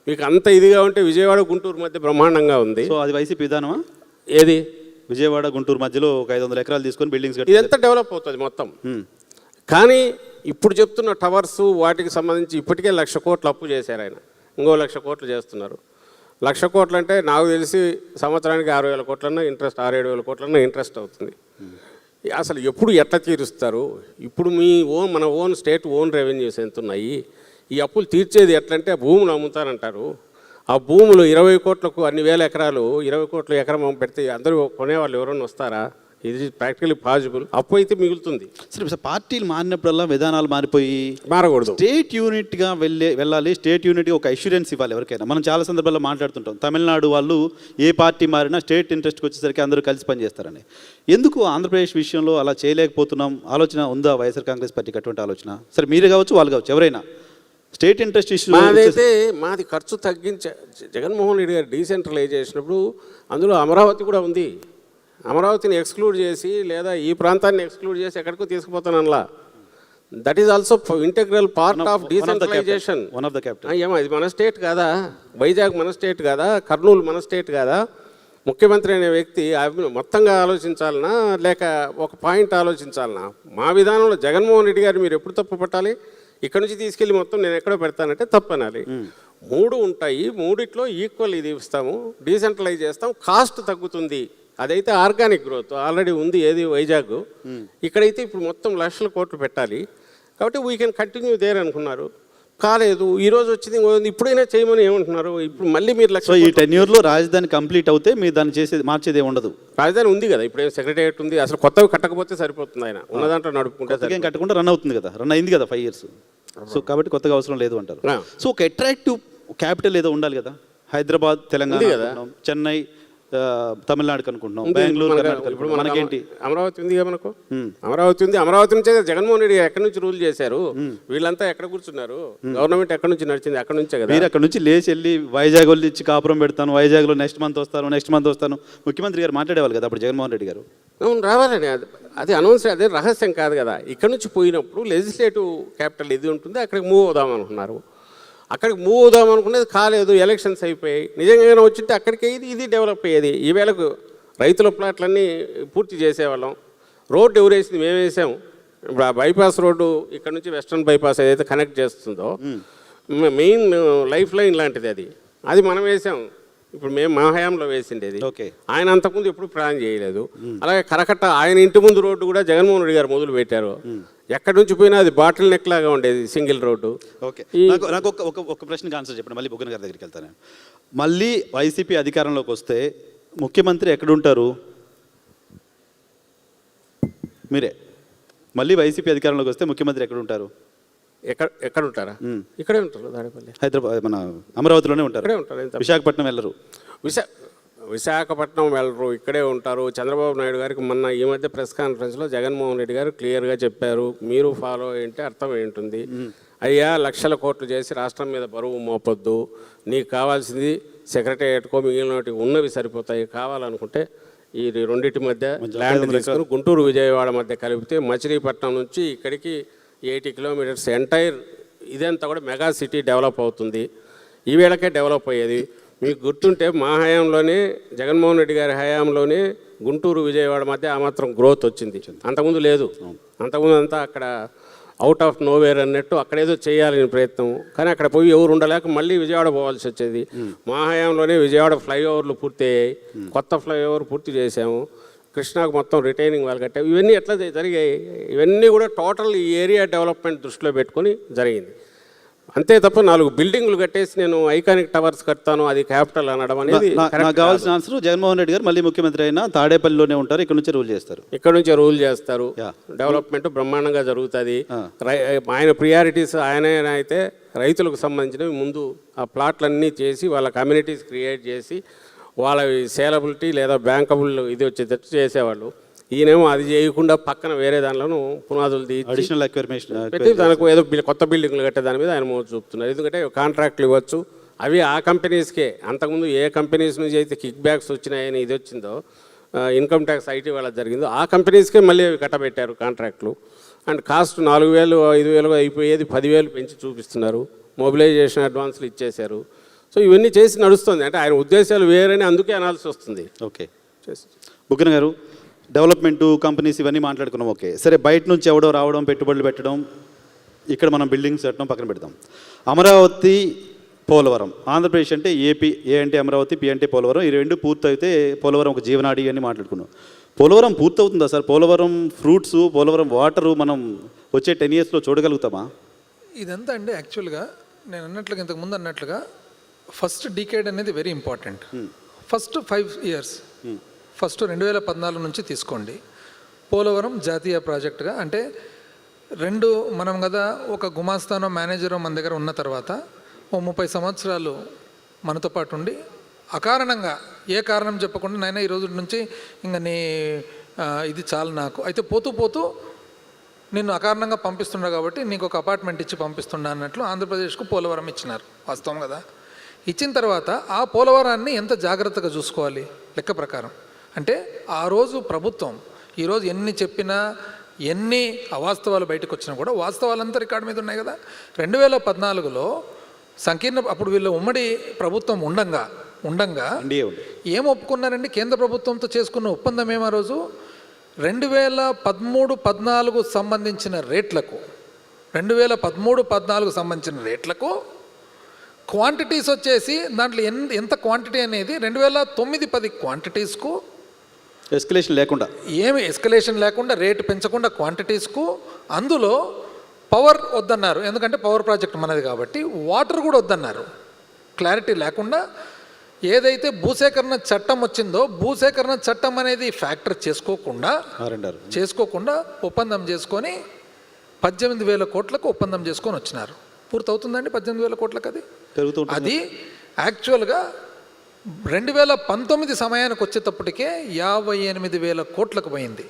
మీకు అంత ఇదిగా ఉంటే విజయవాడ గుంటూరు మధ్య బ్రహ్మాండంగా ఉంది. సో అది వైసీపీ విధానమా? ఏది? విజయవాడ గుంటూరు మధ్యలో ఒక 500 ఎకరాలు తీసుకొని బిల్డింగ్స్ ఇదంతా డెవలప్ అవుతుంది మొత్తం. కానీ ఇప్పుడు చెప్తున్న టవర్స్ వాటికి సంబంధించి ఇప్పటికే 1,00,000 కోట్లు అప్పు చేశారు ఆయన, ఇంకో 1,00,000 కోట్లు చేస్తున్నారు. 1,00,000 కోట్లు అంటే నాకు తెలిసి సంవత్సరానికి 6,000 కోట్లన్నా ఇంట్రెస్ట్, 6,000-7,000 కోట్లన్నా ఇంట్రెస్ట్ అవుతుంది. అసలు ఎప్పుడు ఎట్లా తీరుస్తారు? ఇప్పుడు మీ మన స్టేట్ ఓన్ రెవెన్యూస్ ఎంత ఉన్నాయి? ఈ అప్పులు తీర్చేది ఎట్లంటే భూములు అమ్ముతారంటారు. ఆ భూములు 20 కోట్లకు అన్ని వేల ఎకరాలు 20 కోట్ల ఎకరం పెడితే అందరూ కొనేవాళ్ళు ఎవరైనా వస్తారా? ఇది ప్రాక్టికలీ పాసిబుల్. అప్పు అయితే మిగులుతుంది. సరే, పార్టీలు మారినప్పుడల్లా విధానాలు మారకూడదు. స్టేట్ యూనిట్గా వెళ్ళాలి, స్టేట్ యూనిట్గా ఒక అష్యూరెన్స్ ఇవ్వాలి ఎవరికైనా. మనం చాలా సందర్భాల్లో మాట్లాడుతుంటాం, తమిళనాడు వాళ్ళు ఏ పార్టీ మారినా స్టేట్ ఇంట్రెస్ట్కి వచ్చేసరికి అందరూ కలిసి పనిచేస్తారని. ఎందుకు ఆంధ్రప్రదేశ్ విషయంలో అలా చేయలేకపోతున్నాం? ఆలోచన ఉందా వైఎస్ఆర్ కాంగ్రెస్ పార్టీకి అటువంటి ఆలోచన? సరే, మీరే కావచ్చు, వాళ్ళు కావచ్చు, ఎవరైనా స్టేట్ ఇంట్రెస్ట్ ఇష్యూ. మాది ఖర్చు తగ్గించే జగన్మోహన్ రెడ్డి గారు డీసెంట్రలైజ్ చేసినప్పుడు అందులో అమరావతి కూడా ఉంది. అమరావతిని ఎక్స్క్లూడ్ చేసి లేదా ఈ ప్రాంతాన్ని ఎక్స్క్లూడ్ చేసి ఎక్కడికో తీసుకుపోతానలా. That is also integral part of decentralisation. ఏమో ఇది మన స్టేట్ కాదా? వైజాగ్ మన స్టేట్ కాదా? కర్నూలు మన స్టేట్ కాదా? ముఖ్యమంత్రి అనే వ్యక్తి మొత్తంగా ఆలోచించాలనా లేక ఒక పాయింట్ ఆలోచించాలనా? మా విధానంలో జగన్మోహన్ రెడ్డి గారు మీరు ఎప్పుడు తప్పు పట్టాలి? ఇక్కడ నుంచి తీసుకెళ్ళి మొత్తం నేను ఎక్కడో పెడతానంటే తప్పనాలి. 3 ఉంటాయి, 3ట్లో ఈక్వల్ ఇది ఇస్తాము, డీసెంట్రలైజ్ చేస్తాం, కాస్ట్ తగ్గుతుంది. అదైతే ఆర్గానిక్ గ్రోత్ ఆల్రెడీ ఉంది, ఏది వైజాగ్. ఇక్కడైతే ఇప్పుడు మొత్తం 1,00,000 కోట్లు పెట్టాలి కాబట్టి వీ కెన్ కంటిన్యూ దేర్ అనుకున్నారు. కాలేదు, ఈరోజు వచ్చింది, ఇప్పుడైనా చేయమని ఏమంటున్నారు? ఇప్పుడు మళ్ళీ మీరు 1,00,000. ఈ 10 yearsలో రాజధాని కంప్లీట్ అవుతే మీరు దాన్ని మార్చేది ఉండదు. రాజధాని ఉంది కదా, ఇప్పుడు సెక్రటేరియట్ ఉంది, అసలు కొత్తగా కట్టకపోతే సరిపోతుంది. ఆయన ఉన్న దాంట్లో నడుపుకుంటే కట్టకుండా రన్ అవుతుంది కదా, రన్ అయింది కదా 5 years. సో కాబట్టి కొత్తగా అవసరం లేదు అంటారు. సో ఒక అట్రాక్టివ్ క్యాపిటల్ ఏదో ఉండాలి కదా. హైదరాబాద్, తెలంగాణ, చెన్నై, తమిళనాడుకి అనుకుంటున్నాం, బెంగళూరు, కర్ణాటక ఇప్పుడు అనుకుంటున్నాం. మనకేంటి? అమరావతి ఉంది మనకు, అమరావతి ఉంది. అమరావతి నుంచే జగన్మోహన్ రెడ్డి ఎక్కడి నుంచి రూల్ చేశారు, వీళ్ళంతా ఎక్కడ కూర్చున్నారు, గవర్నమెంట్ ఎక్కడి నుంచి నడిచింది, అక్కడ నుంచే కదా. మీరు అక్కడ నుంచి లేచి వెళ్ళి వైజాగ్ వాళ్ళు ఇచ్చి కాపురం పెడతాను, వైజాగ్లో నెక్స్ట్ మంత్ వస్తాను ముఖ్యమంత్రి గారు మాట్లాడేవాళ్ళు కదా అప్పుడు జగన్మోహన్ రెడ్డి గారు. అవును, రావాలని అది అనౌన్స్, అదే రహస్యం కాదు కదా. ఇక్కడ నుంచి పోయినప్పుడు లెజిస్లేటివ్ క్యాపిటల్ ఇది ఉంటుంది, అక్కడికి మూవ్ అవుదాం అనుకున్నారు. అక్కడికి మూవ్ అవుదాం అనుకునేది కాలేదు, ఎలక్షన్స్ అయిపోయాయి. నిజంగానే వచ్చింటే అక్కడికి ఇది డెవలప్ అయ్యేది. ఈవేళకు రైతుల ప్లాట్లన్నీ పూర్తి చేసేవాళ్ళం. రోడ్డు ఎవరు వేసింది? మేము వేసాము. ఇప్పుడు ఆ బైపాస్ రోడ్డు ఇక్కడ నుంచి వెస్ట్రన్ బైపాస్ ఏదైతే కనెక్ట్ చేస్తుందో మెయిన్ లైఫ్ లైన్ లాంటిది అది మనం వేసాం. ఇప్పుడు మేము మా హయాంలో వేసిండేది. ఓకే. ఆయన అంతకుముందు ఎప్పుడు ప్లాన్ చేయలేదు. అలాగే కరకట్ట ఆయన ఇంటి ముందు రోడ్డు కూడా జగన్మోహన్ రెడ్డి గారు మొదలు పెట్టారు. ఎక్కడి నుంచి పోయినా అది బాటిల్ నెక్ లాగా ఉండేది, సింగిల్ రోడ్డు. ఓకే, నాకు ఒక ప్రశ్నకి ఆన్సర్ చెప్పండి, మళ్ళీ బుగ్గన గారి దగ్గరికి వెళ్తాను. మళ్ళీ వైసీపీ అధికారంలోకి వస్తే ముఖ్యమంత్రి ఎక్కడుంటారు? మీరే. మళ్ళీ వైసీపీ అధికారంలోకి వస్తే ముఖ్యమంత్రి ఎక్కడుంటారు? ఎక్కడ ఉంటారా? ఇక్కడే ఉంటారు, తాడేపల్లి, హైదరాబాద్, మన అమరావతిలోనే ఉంటారు. ఇక్కడే ఉంటారు. విశాఖపట్నం వెళ్ళరు. విశాఖపట్నం వెళ్ళరు, ఇక్కడే ఉంటారు. చంద్రబాబు నాయుడు గారికి మొన్న ఈ మధ్య ప్రెస్ కాన్ఫరెన్స్లో జగన్మోహన్ రెడ్డి గారు క్లియర్గా చెప్పారు, మీరు ఫాలో ఏంటి అర్థం ఏంటుంది, అయ్యా లక్షల కోట్లు చేసి రాష్ట్రం మీద బరువు మోపొద్దు, నీకు కావాల్సింది సెక్రటేరియట్కో మిగిలినటి ఉన్నవి సరిపోతాయి, కావాలనుకుంటే ఈ రెండింటి మధ్య ల్యాండ్ తీసుకొని గుంటూరు విజయవాడ మధ్య కలిపితే మచిలీపట్నం నుంచి ఇక్కడికి 80 కిలోమీటర్స్ ఎంటైర్ ఇదంతా కూడా మెగా సిటీ డెవలప్ అవుతుంది. ఈవేళకే డెవలప్ అయ్యేది. మీకు గుర్తుంటే మా హయాంలోనే, జగన్మోహన్ రెడ్డి గారి హయాంలోనే గుంటూరు విజయవాడ మధ్య ఆ మాత్రం గ్రోత్ వచ్చింది. అంతకుముందు లేదు. అంతకుముందు అంతా అక్కడ అవుట్ ఆఫ్ నోవేర్ అన్నట్టు అక్కడేదో చేయాలని ప్రయత్నం, కానీ అక్కడ పోయి ఎవరు ఉండలేక మళ్ళీ విజయవాడ పోవాల్సి వచ్చేది. మా హయాంలోనే విజయవాడ ఫ్లైఓవర్లు పూర్తి అయ్యాయి, కొత్త ఫ్లైఓవర్ పూర్తి చేసాము, కృష్ణాకు మొత్తం రిటైనింగ్ వాళ్ళు కట్టాము. ఇవన్నీ ఎట్లా జరిగాయి? ఇవన్నీ కూడా టోటల్ ఈ ఏరియా డెవలప్మెంట్ దృష్టిలో పెట్టుకొని జరిగింది. అంతే తప్ప 4 బిల్డింగ్లు కట్టేసి నేను ఐకానిక్ టవర్స్ కడతాను అది క్యాపిటల్ అనడం అనేది నాకు కావాల్సిన ఆన్సర్, జగన్మోహన్ రెడ్డి గారు మళ్ళీ ముఖ్యమంత్రి అయినా తాడేపల్లిలోనే ఉంటారు, ఇక్కడ నుంచి రూల్ చేస్తారు. ఇక్కడ నుంచే రూల్ చేస్తారు, డెవలప్మెంట్ బ్రహ్మాండంగా జరుగుతుంది. ఆయన ప్రియారిటీస్ ఆయన అయితే రైతులకు సంబంధించినవి ముందు ఆ ప్లాట్లన్నీ చేసి వాళ్ళ కమ్యూనిటీస్ క్రియేట్ చేసి వాళ్ళ సేలబిలిటీ లేదా బ్యాంకబుల్ ఇది వచ్చేటట్టు చేసేవాళ్ళు. ఈయనేమో అది చేయకుండా పక్కన వేరే దానిలో పునాదులు తీసి అడిషనల్ అక్విజిషన్ పెట్టి దానికి ఏదో కొత్త బిల్డింగ్లు కట్టే దాని మీద ఆయన మోజు చూపుతున్నారు. ఎందుకంటే కాంట్రాక్ట్లు ఇవ్వచ్చు, అవి ఆ కంపెనీస్కే. అంతకుముందు ఏ కంపెనీస్ నుంచి అయితే కిక్ బ్యాక్స్ వచ్చినాయని ఇది వచ్చిందో, ఇన్కమ్ ట్యాక్స్ ఐటీ వాళ్ళకి జరిగిందో, ఆ కంపెనీస్కే మళ్ళీ అవి కట్టబెట్టారు కాంట్రాక్ట్లు. అండ్ కాస్ట్ 4,000 5,000 అయిపోయేది 10,000 పెంచి చూపిస్తున్నారు. మొబిలైజేషన్ అడ్వాన్స్లు ఇచ్చేశారు. సో ఇవన్నీ చేసి నడుస్తుంది. అంటే ఆయన ఉద్దేశాలు వేరని అందుకే అనాల్సి వస్తుంది. ఓకే, బుగ్గన గారు, డెవలప్మెంటు కంపెనీస్ ఇవన్నీ మాట్లాడుకున్నాం. ఓకే, సరే, బయట నుంచి ఎవడో రావడం, పెట్టుబడులు పెట్టడం, ఇక్కడ మనం బిల్డింగ్స్ కట్టడం పక్కన పెడతాం. అమరావతి, పోలవరం, ఆంధ్రప్రదేశ్ అంటే ఏపీ, ఏ అంటే అమరావతి, పి అంటే పోలవరం, ఈ రెండు పూర్తయితే పోలవరం ఒక జీవనాడి అని మాట్లాడుకున్నాం. పోలవరం పూర్తవుతుందా sir? Polavaram fruits, Polavaram water మనం వచ్చే 10 yearsలో చూడగలుగుతామా? ఇదంతా అండి యాక్చువల్గా నేను అన్నట్లుగా, ఇంతకుముందు అన్నట్లుగా ఫస్ట్ డికేడ్ అనేది very important. First 5 years, first 2014 నుంచి తీసుకోండి. పోలవరం జాతీయ ప్రాజెక్టుగా అంటే మనం కదా ఒక గుమాస్తానో మేనేజరో మన దగ్గర ఉన్న తర్వాత 30 సంవత్సరాలు మనతో పాటు ఉండి అకారణంగా ఏ కారణం చెప్పకుండా నైనా ఈ రోజు నుంచి ఇంకా ఇది చాలు నాకు అయితే పోతూ నిన్ను అకారణంగా పంపిస్తున్నా కాబట్టి నీకు ఒక అపార్ట్మెంట్ ఇచ్చి పంపిస్తున్నా అన్నట్లు ఆంధ్రప్రదేశ్కు పోలవరం ఇచ్చినారు. వాస్తవం కదా. ఇచ్చిన తర్వాత ఆ పోలవరాన్ని ఎంత జాగ్రత్తగా చూసుకోవాలి లెక్క ప్రకారం అంటే ఆ రోజు ప్రభుత్వం ఈరోజు ఎన్ని చెప్పినా ఎన్ని అవాస్తవాలు బయటకు వచ్చినా కూడా వాస్తవాలంతా రికార్డు మీద ఉన్నాయి కదా. 2014లో అప్పుడు వీళ్ళు ఉమ్మడి ప్రభుత్వం ఉండంగా ఏం ఒప్పుకున్నారండి? కేంద్ర ప్రభుత్వంతో చేసుకున్న ఒప్పందం ఏమో ఆ రోజు 2013-14 సంబంధించిన రేట్లకు 2013-14 సంబంధించిన రేట్లకు క్వాంటిటీస్ వచ్చేసి దాంట్లో ఎంత క్వాంటిటీ అనేది 2009-10 క్వాంటిటీస్కు ఏమి ఎస్కలేషన్ లేకుండా రేటు పెంచకుండా క్వాంటిటీస్కు, అందులో పవర్ వద్దన్నారు ఎందుకంటే పవర్ ప్రాజెక్ట్ మనది కాబట్టి, వాటర్ కూడా వద్దన్నారు. క్లారిటీ లేకుండా ఏదైతే భూసేకరణ చట్టం వచ్చిందో భూసేకరణ చట్టం అనేది ఫ్యాక్టర్ చేసుకోకుండా ఒప్పందం చేసుకొని 18,000 కోట్లకు ఒప్పందం చేసుకొని వచ్చినారు. పూర్తవుతుందండి 18,000 కోట్లకు? అది యాక్చువల్గా 2019 సమయానికి వచ్చేటప్పటికే 58,000 కోట్లకు పోయింది.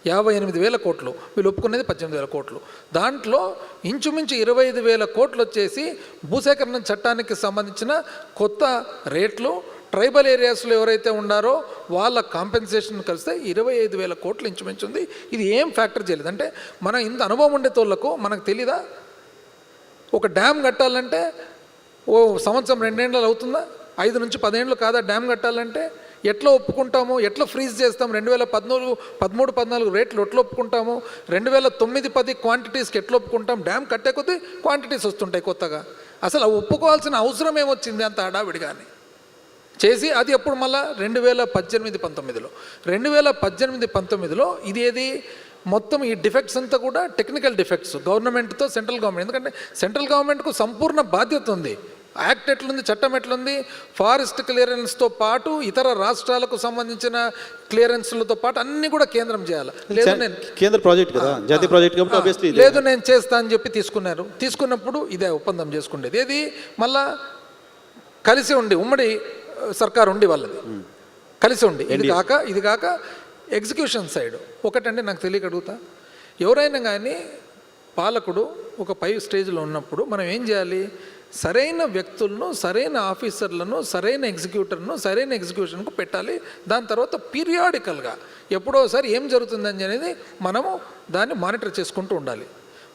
58,000 కోట్లు, వీళ్ళు ఒప్పుకునేది 18,000 కోట్లు. దాంట్లో ఇంచుమించు 25,000 కోట్లు వచ్చేసి భూసేకరణ చట్టానికి సంబంధించిన కొత్త రేట్లు, ట్రైబల్ ఏరియాస్లో ఎవరైతే ఉన్నారో వాళ్ళ కాంపెన్సేషన్ కలిస్తే 25,000 కోట్లు ఇంచుమించు ఉంది. ఇది ఏం ఫ్యాక్టర్ చేయలేదు. అంటే మన ఇంత అనుభవం ఉండేతోళ్లకు మనకు తెలీదా? ఒక డ్యామ్ కట్టాలంటే ఓ సంవత్సరం 2 ఏళ్ళు అవుతుందా? 5 నుంచి 10 ఏళ్ళు కాదా డ్యామ్ కట్టాలంటే? ఎట్లా ఒప్పుకుంటాము? ఎట్లా ఫ్రీజ్ చేస్తాము? 2013-14 రేట్లు ఎట్లా ఒప్పుకుంటాము? 2009-10 క్వాంటిటీస్కి ఎట్లా ఒప్పుకుంటాం? డ్యామ్ కట్టే కొద్దీ క్వాంటిటీస్ వస్తుంటాయి కొత్తగా. అసలు ఒప్పుకోవాల్సిన అవసరం ఏమొచ్చింది అంత హడావిడిగాని చేసి? అది ఎప్పుడు మళ్ళా 2018-19లో 2018-19లో ఇది ఏది మొత్తం ఈ డిఫెక్ట్స్ అంతా కూడా టెక్నికల్ డిఫెక్ట్స్ గవర్నమెంట్తో సెంట్రల్ గవర్నమెంట్. ఎందుకంటే సెంట్రల్ గవర్నమెంట్కు సంపూర్ణ బాధ్యత ఉంది. యాక్ట్ ఎట్లుంది, చట్టం ఎట్లుంది, ఫారెస్ట్ క్లియరెన్స్తో పాటు ఇతర రాష్ట్రాలకు సంబంధించిన క్లియరెన్స్లతో పాటు అన్నీ కూడా కేంద్రం చేయాలి. లేదు నేను కేంద్ర ప్రాజెక్ట్ కదా, జాతీయ ప్రాజెక్ట్ కాబట్టి ఆబ్వియస్లీ లేదు నేను చేస్తా అని చెప్పి తీసుకున్నప్పుడు ఇదే ఒప్పందం చేసుకునేది. ఏది మళ్ళా కలిసి ఉండి ఉమ్మడి సర్కారు ఉండి వాళ్ళది కలిసి ఉండి. ఇది కాక ఎగ్జిక్యూషన్ సైడ్ ఒకటంటే నాకు తెలియక అడుగుతా, ఎవరైనా కానీ పాలకుడు ఒక పై స్టేజ్లో ఉన్నప్పుడు మనం ఏం చేయాలి? సరైన వ్యక్తులను, సరైన ఆఫీసర్లను, సరైన ఎగ్జిక్యూటర్ను సరైన ఎగ్జిక్యూషన్కు పెట్టాలి. దాని తర్వాత పీరియాడికల్గా ఎప్పుడోసారి ఏం జరుగుతుందని అనేది మనము దాన్ని మానిటర్ చేసుకుంటూ ఉండాలి.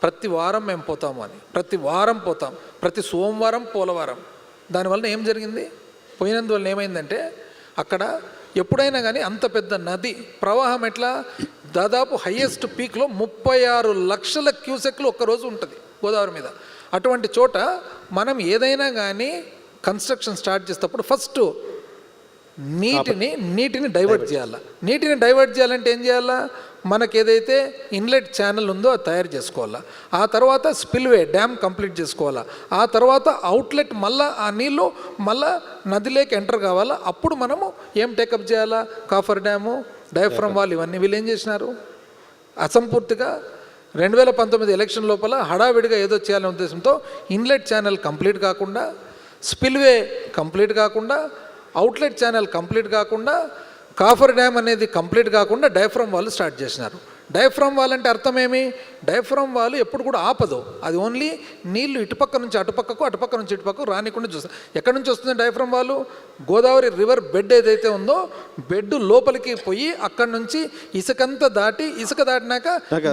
ప్రతి వారం మేము పోతాము అని, ప్రతి వారం పోతాం, ప్రతి సోమవారం పోలవారం. దానివల్ల ఏం జరిగింది? పోయినందువల్ల ఏమైందంటే అక్కడ ఎప్పుడైనా కానీ అంత పెద్ద నది ప్రవాహం ఎట్లా దాదాపు హయ్యెస్ట్ పీక్లో 36 లక్షల క్యూసెక్లు ఒక్కరోజు ఉంటుంది గోదావరి మీద. అటువంటి చోట మనం ఏదైనా కానీ కన్స్ట్రక్షన్ స్టార్ట్ చేసేటప్పుడు ఫస్ట్ నీటిని డైవర్ట్ చేయాలి. నీటిని డైవర్ట్ చేయాలంటే ఏం చేయాలా? మనకు ఏదైతే ఇన్లెట్ ఛానల్ ఉందో అది తయారు చేసుకోవాలా. ఆ తర్వాత స్పిల్వే డ్యామ్ కంప్లీట్ చేసుకోవాలా. ఆ తర్వాత అవుట్లెట్ మళ్ళీ ఆ నీళ్ళు మళ్ళీ నదిలోకి ఎంటర్ కావాలా. అప్పుడు మనము ఏం టేకప్ చేయాలా? కాఫర్ డ్యాము, డయాఫ్రమ్ వాల్, ఇవన్నీ వీళ్ళు ఏం చేసినారు? అసంపూర్తిగా 2019 ఎలక్షన్ లోపల హడావిడిగా ఏదో చేయాలనే ఉద్దేశంతో ఇన్లెట్ ఛానల్ కంప్లీట్ కాకుండా, స్పిల్వే కంప్లీట్ కాకుండా, అవుట్లెట్ ఛానల్ కంప్లీట్ కాకుండా, కాఫర్ డ్యామ్ అనేది కంప్లీట్ కాకుండా డయాఫ్రమ్ వాల్ స్టార్ట్ చేసినారు. డయాఫ్రమ్ వాల్ అంటే అర్థమేమి? డయాఫ్రమ్ వాల్ ఎప్పుడు కూడా ఆపదు. అది ఓన్లీ నీళ్లు ఇటుపక్క నుంచి అటుపక్కకు, అటుపక్క నుంచి ఇటుపక్కకు రానికుండా చూస్తుంది. ఎక్కడి నుంచి వస్తుంది diaphragm wall? Godavari river bed ఏదైతే ఉందో బెడ్ లోపలికి పోయి అక్కడి నుంచి ఇసుకంతా దాటి, ఇసుక దాటినాక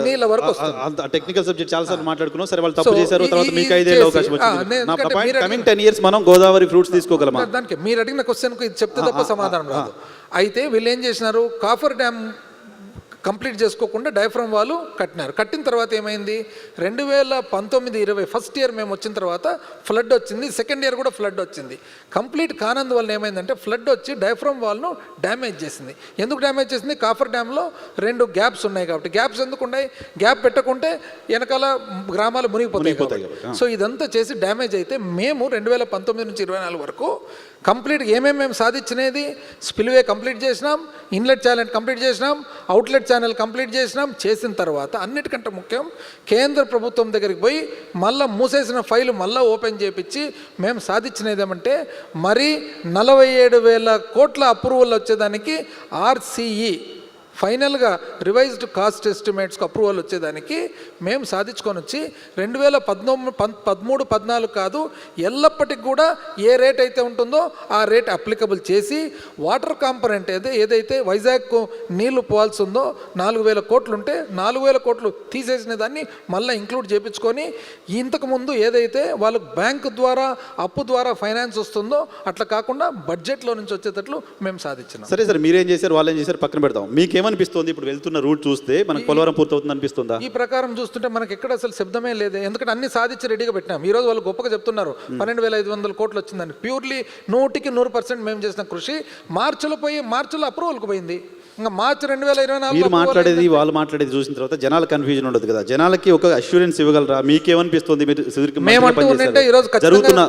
నీళ్ళ వరకు వస్తుంది. టెక్నికల్ సబ్జెక్ట్ చాలా సార్లు మాట్లాడుకున్నాం. సరే వాళ్ళు తప్పు చేశారు, తర్వాత మీకు 5 ఏళ్ళ అవకాశం వచ్చింది. కమింగ్ 10 years మనం గోదావరి ఫ్రూట్స్ తీసుకోగలమా? దానికి మీరు అడిగిన క్వశ్చన్కు ఇది చెప్తే తప్ప సమాధానం రాదు. అయితే వీళ్ళు ఏం చేసినారు? కాఫర్ డ్యామ్ కంప్లీట్ చేసుకోకుండా డయాఫ్రమ్ వాల్ కట్టినారు. కట్టిన తర్వాత ఏమైంది? 2019-20 ఫస్ట్ ఇయర్ మేము వచ్చిన తర్వాత ఫ్లడ్ వచ్చింది. సెకండ్ ఇయర్ కూడా ఫ్లడ్ వచ్చింది. కంప్లీట్ కానందువల్ల ఏమైందంటే ఫ్లడ్ వచ్చి డయాఫ్రమ్ వాల్ను డ్యామేజ్ చేసింది. ఎందుకు డ్యామేజ్ చేసింది? కాఫర్ డ్యామ్లో 2 గ్యాప్స్ ఉన్నాయి కాబట్టి. గ్యాప్స్ ఎందుకు ఉన్నాయి? గ్యాప్ పెట్టకుంటే వెనకాల గ్రామాలు మునిగిపోతాయి. సో ఇదంతా చేసి డ్యామేజ్ అయితే మేము 2019 నుంచి 2024 వరకు కంప్లీట్ ఏమేమి మేము సాధించినది? స్పిల్వే కంప్లీట్ చేసినాం, ఇన్లెట్ ఛానల్ కంప్లీట్ చేసినాం, అవుట్లెట్ ఛానల్ కంప్లీట్ చేసినాం. చేసిన తర్వాత అన్నిటికంటే ముఖ్యం కేంద్ర ప్రభుత్వం దగ్గరికి పోయి మళ్ళీ మూసేసిన ఫైలు మళ్ళీ ఓపెన్ చేయించి మేము సాధించినది ఏమంటే మరి 47,000 కోట్ల అప్రూవల్ వచ్చేదానికి ఆర్సీఈ ఫైనల్గా రివైజ్డ్ కాస్ట్ ఎస్టిమేట్స్కి అప్రూవల్ వచ్చేదానికి మేము సాధించుకొని వచ్చి 2013-14 కాదు ఎల్లప్పటికి కూడా ఏ రేట్ అయితే ఉంటుందో ఆ రేట్ అప్లికబుల్ చేసి వాటర్ కాంపనెంట్ ఏదైతే వైజాగ్ నీళ్లు పోవాల్సి ఉందో 4,000 కోట్లు ఉంటే 4,000 కోట్లు తీసేసిన దాన్ని మళ్ళీ ఇంక్లూడ్ చేయించుకొని ఇంతకుముందు ఏదైతే వాళ్ళకు బ్యాంకు ద్వారా అప్పు ద్వారా ఫైనాన్స్ వస్తుందో అట్లా కాకుండా బడ్జెట్లో నుంచి వచ్చేటట్లు మేము సాధించినాం. సరే సార్, మీరేం చేశారు, వాళ్ళు ఏం చేశారు పక్కన పెడతాం. మీకేమనిపిస్తుంది ఇప్పుడు వెళ్తున్న రూట్ చూస్తే? మనకు పోలవరం పూర్తవుతుంది అనిపిస్తుందా? ఈ ప్రకారం చూస్తుంటే మనకి ఎక్కడ అసలు శబ్దమే లేదు. ఎందుకంటే అన్ని సాధించి రెడీగా పెట్టినాం. ఈ రోజు వాళ్ళు గొప్పగా చెప్తున్నారు 12,500 కోట్లు వచ్చిందని. ప్యూర్లీ 100% మేము చేసిన కృషి మార్చిలో అప్రూవల్కి పోయింది. ఇంకా మార్చి 2024 మీరు మాట్లాడేది వాళ్ళు మాట్లాడేది చూసిన తర్వాత జనాల కన్ఫ్యూజన్ ఉండదు కదా. జనాలకి ఒక అష్యూరెన్స్ ఇవ్వగలరా? మీకేమనిపిస్తుంది? మీరు జరుగుతున్న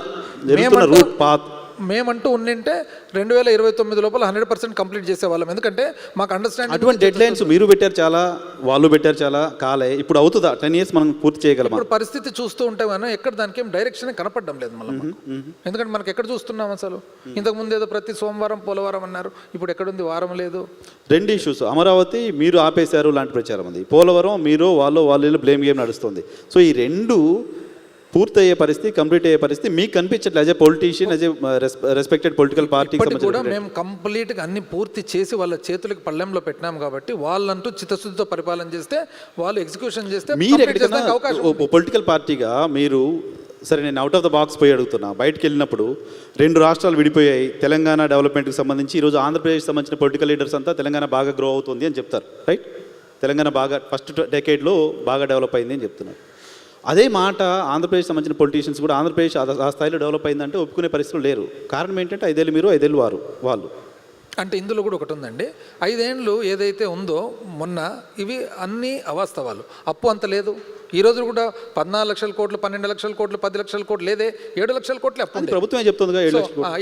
రూట్ పాత్ మేమంటూ ఉండింటే 2029 లోపల 100% కంప్లీట్ చేసేవాళ్ళం. ఎందుకంటే మాకు అండర్స్టాండింగ్ అటువంటి డెడ్ లైన్స్ మీరు పెట్టారు చాలా, వాళ్ళు పెట్టారు చాలా, కాలే ఇప్పుడు అవుతుందా 10 years మనం పూర్తి చేయగలమా? ఇప్పుడు పరిస్థితి చూస్తూ ఉంటే మనం ఎక్కడ దానికి ఏం డైరెక్షన్ కనపడడం లేదు మళ్ళీ మాకు. ఎందుకంటే మనకి ఎక్కడ చూస్తున్నాం అసలు? ఇంతకుముందు ఏదో ప్రతి సోమవారం పోలవరం అన్నారు, ఇప్పుడు ఎక్కడుంది, వారం లేదు. 2 issues, అమరావతి మీరు ఆపేశారు లాంటి ప్రచారం ఉంది, పోలవరం మీరు వాళ్ళు బ్లేమ్ గేమ్ నడుస్తుంది. సో ఈ రెండు పూర్తి అయ్యే పరిస్థితి, కంప్లీట్ అయ్యే పరిస్థితి మీకు కనిపించట్లేదు as a politician, as a respected political party కూడా మేము కంప్లీట్గా అన్ని పూర్తి చేసి వాళ్ళ చేతులకు పళ్ళెంలో పెట్టినాం కాబట్టి వాళ్ళంటూ చిత్తశుద్ధితో పరిపాలన చేస్తే, వాళ్ళు ఎగ్జిక్యూషన్ చేస్తే మీరు ఎక్కడికైనా పొలిటికల్ పార్టీగా మీరు, సరే నేను అవుట్ ఆఫ్ ద బాక్స్ పోయి అడుగుతున్నా, బయటకు వెళ్ళినప్పుడు 2 రాష్ట్రాలు విడిపోయాయి, తెలంగాణ డెవలప్మెంట్కి సంబంధించి ఈరోజు ఆంధ్రప్రదేశ్కి సంబంధించిన పొలిటికల్ లీడర్స్ అంతా తెలంగాణ బాగా గ్రో అవుతుంది అని చెప్తారు, రైట్? తెలంగాణ బాగా ఫస్ట్ డెకేడ్లో బాగా డెవలప్ అయింది అని చెప్తున్నారు. అదే మాట ఆంధ్రప్రదేశ్ సంబంధించిన పొలిటీషియన్స్ కూడా ఆంధ్రప్రదేశ్ ఆ స్థాయిలో డెవలప్ అయిందంటే ఒప్పుకునే పరిస్థితులు లేరు. కారణం ఏంటంటే 5 ఏళ్ళు మీరు, 5 ఏళ్ళు వాళ్ళు. అంటే ఇందులో కూడా ఒకటి ఉందండి, 5 ఏళ్ళు ఏదైతే ఉందో మొన్న ఇవి అన్నీ అవాస్తవాలు. అప్పు అంత లేదు. ఈ రోజు కూడా 14 లక్షల కోట్లు, 12 లక్షల కోట్లు, 10 లక్షల కోట్లు లేదే, 7 లక్షల కోట్లు అప్పు ఉంది. ప్రభుత్వమే చెప్తుందిగా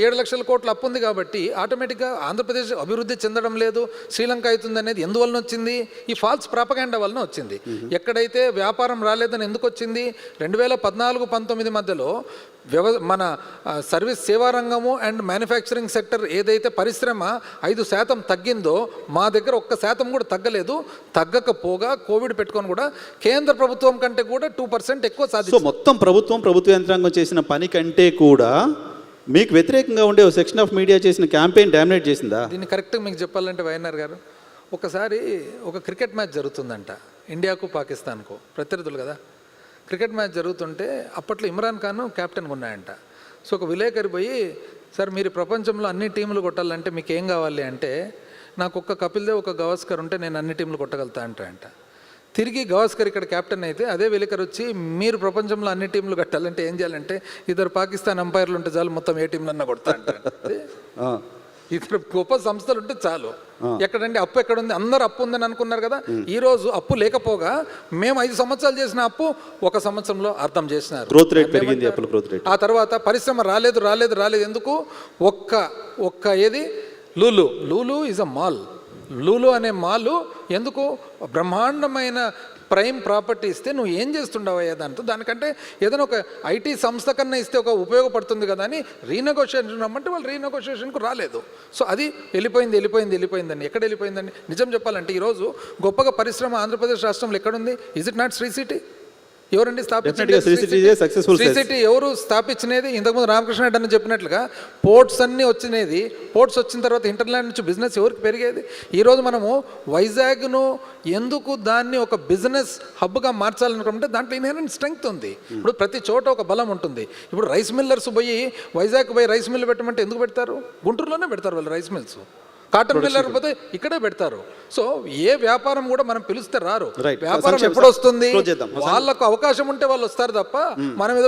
7 లక్షల కోట్లు అప్పు ఉంది. కాబట్టి ఆటోమేటిక్గా ఆంధ్రప్రదేశ్ అభివృద్ధి చెందడం లేదు, శ్రీలంక అవుతుంది అనేది ఎందువలన వచ్చింది? ఈ ఫాల్స్ ప్రాపగాండా వలన వచ్చింది. ఎక్కడైతే వ్యాపారం రాలేదని ఎందుకు వచ్చింది? 2014-19 మధ్యలో మన సర్వీస్ సేవా రంగము అండ్ మ్యానుఫ్యాక్చరింగ్ సెక్టర్ ఏదైతే పరిశ్రమ 5% తగ్గిందో, మా దగ్గర 1% కూడా తగ్గలేదు. తగ్గకపోగా కోవిడ్ పెట్టుకొని కూడా కేంద్ర ప్రభుత్వం కంటే కూడా 2% ఎక్కువ సాధించింది. సో మొత్తం ప్రభుత్వ యంత్రాంగం చేసిన పని కంటే కూడా మీకు వ్యతిరేకంగా ఉండే సెక్షన్ ఆఫ్ మీడియా చేసిన క్యాంపెయిన్ డామినేట్ చేసిందా? దీన్ని కరెక్ట్గా మీకు చెప్పాలంటే వైఎన్ఆర్ గారు, ఒకసారి ఒక క్రికెట్ మ్యాచ్ జరుగుతుందంట, ఇండియాకు పాకిస్తాన్కు ప్రత్యర్థులు కదా. క్రికెట్ మ్యాచ్ జరుగుతుంటే అప్పట్లో ఇమ్రాన్ ఖాన్ కెప్టెన్గా ఉన్నాయంట. సో ఒక విలేకరి పోయి, సార్ మీరు ప్రపంచంలో అన్ని టీంలు కొట్టాలంటే మీకు ఏం కావాలి అంటే, నాకు ఒక్క కపిల్ దేవ్, ఒక గవాస్కర్ ఉంటే నేను అన్ని టీంలు కొట్టగలుగుతా అంట. తిరిగి గవాస్కర్ ఇక్కడ కెప్టెన్ అయితే అదే విలేకరు వచ్చి, మీరు ప్రపంచంలో అన్ని టీంలు కట్టాలంటే ఏం చేయాలంటే 2 పాకిస్తాన్ అంపైర్లు ఉంటే చాలు, మొత్తం ఏ టీంలన్నా కొడతా అంటారు. ఇతర గొప్ప సంస్థలు ఉంటే చాలు. ఎక్కడండి అప్పు ఎక్కడుంది? అందరు అప్పు ఉందని అనుకున్నారు కదా. ఈ రోజు అప్పు లేకపోగా మేము 5 సంవత్సరాలు చేసిన అప్పు 1 సంవత్సరంలో అర్థం చేసినారు. గ్రోత్ రేట్ పెరిగింది, గ్రోత్ రేట్. ఆ తర్వాత పరిశ్రమ రాలేదు. ఎందుకు? ఒక్క ఏది Lulu is a mall. Lulu అనే మాల్ ఎందుకు? బ్రహ్మాండమైన ప్రైమ్ ప్రాపర్టీ ఇస్తే నువ్వు ఏం చేస్తుండవయ్యా దాంతో? దానికంటే ఏదైనా ఒక ఐటీ సంస్థ కన్నా ఇస్తే ఒక ఉపయోగపడుతుంది కదా అని రీనెగోషియేషన్ రమ్మంటే వాళ్ళు రీనెగోషియేషన్కు రాలేదు. సో అది వెళ్ళిపోయిందండి. ఎక్కడ వెళ్ళిపోయిందండి? నిజం చెప్పాలంటే ఈరోజు గొప్పగా పరిశ్రమ ఆంధ్రప్రదేశ్ రాష్ట్రంలో ఎక్కడుంది? Is it not Sri city? ఎవరండి స్థాపించింది? శ్రీ సిటీ ఎవరు స్థాపించినది? ఇంతకుముందు రామకృష్ణ రెడ్డి అని చెప్పినట్లుగా పోర్ట్స్ అన్నీ వచ్చినది. పోర్ట్స్ వచ్చిన తర్వాత ఇంటర్లాండ్ నుంచి బిజినెస్ ఎవరికి పెరిగేది? ఈరోజు మనము వైజాగ్ను ఎందుకు దాన్ని ఒక బిజినెస్ హబ్గా మార్చాలనుకుంటే దాంట్లో ఇన్హెరెంట్ స్ట్రెంగ్త్ ఉంది. ఇప్పుడు ప్రతి చోట ఒక బలం ఉంటుంది. ఇప్పుడు రైస్ మిల్లర్స్ పోయి వైజాగ్ పోయి రైస్ మిల్ పెట్టమంటే ఎందుకు పెడతారు? గుంటూరులోనే పెడతారు వాళ్ళు రైస్ మిల్స్. కాటన్ మిల్లర్ పోతే ఇక్కడే పెడతారు. సో ఏ వ్యాపారం కూడా మనం పిలిస్తే రారు. వ్యాపారం ఎప్పుడు వస్తుంది? వాళ్ళకు అవకాశం ఉంటే వాళ్ళు వస్తారు తప్ప మనం ఏదో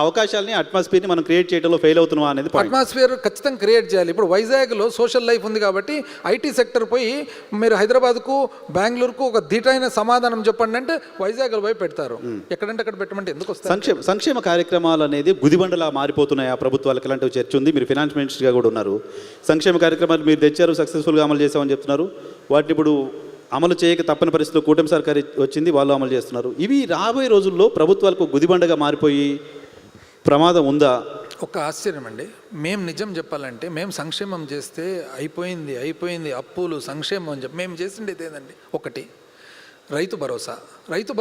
అవకాశాలని అట్మాస్ఫియర్ మనం క్రియేట్ చేయడంలో ఫెయిల్ అవుతున్నాం అనేది. అట్మాస్ఫియర్ ఖచ్చితంగా క్రియేట్ చేయాలి. ఇప్పుడు వైజాగ్లో సోషల్ లైఫ్ ఉంది కాబట్టి ఐటీ సెక్టర్ పోయి మీరు హైదరాబాద్కు, బెంగళూరుకు ఒక ధీటైన సమాధానం చెప్పండి అంటే వైజాగ్లో పోయి పెడతారు. ఎక్కడంటే అక్కడ పెట్టమంటే ఎందుకు వస్తారు? సంక్షేమ కార్యక్రమాలు అనేది గుదిబండలా మారిపోతున్నాయి. ఆ ప్రభుత్వాలకు ఇలాంటి చర్చ ఉంది. మీరు ఫైనాన్స్ మినిస్టర్గా కూడా ఉన్నారు. సంక్షేమ కార్యక్రమాలు మీరు తెచ్చారు, సక్సెస్ఫుల్గా అమలు చేస్తామని చెప్తున్నారు. వాటిని ఇప్పుడు అమలు చేయక తప్పని పరిస్థితిలో కూటమి సర్కార్ వచ్చింది, వాళ్ళు అమలు చేస్తున్నారు. ఇవి రాబోయే రోజుల్లో ప్రభుత్వాలకు గుదిబండగా మారిపోయి ప్రమాదం ఉందా? ఒక ఆశ్చర్యం అండి. మేము నిజం చెప్పాలంటే మేము సంక్షేమం చేస్తే అయిపోయింది అప్పులు సంక్షేమం అని చెప్పి మేము చేసిండేది ఏదండి? ఒకటి రైతు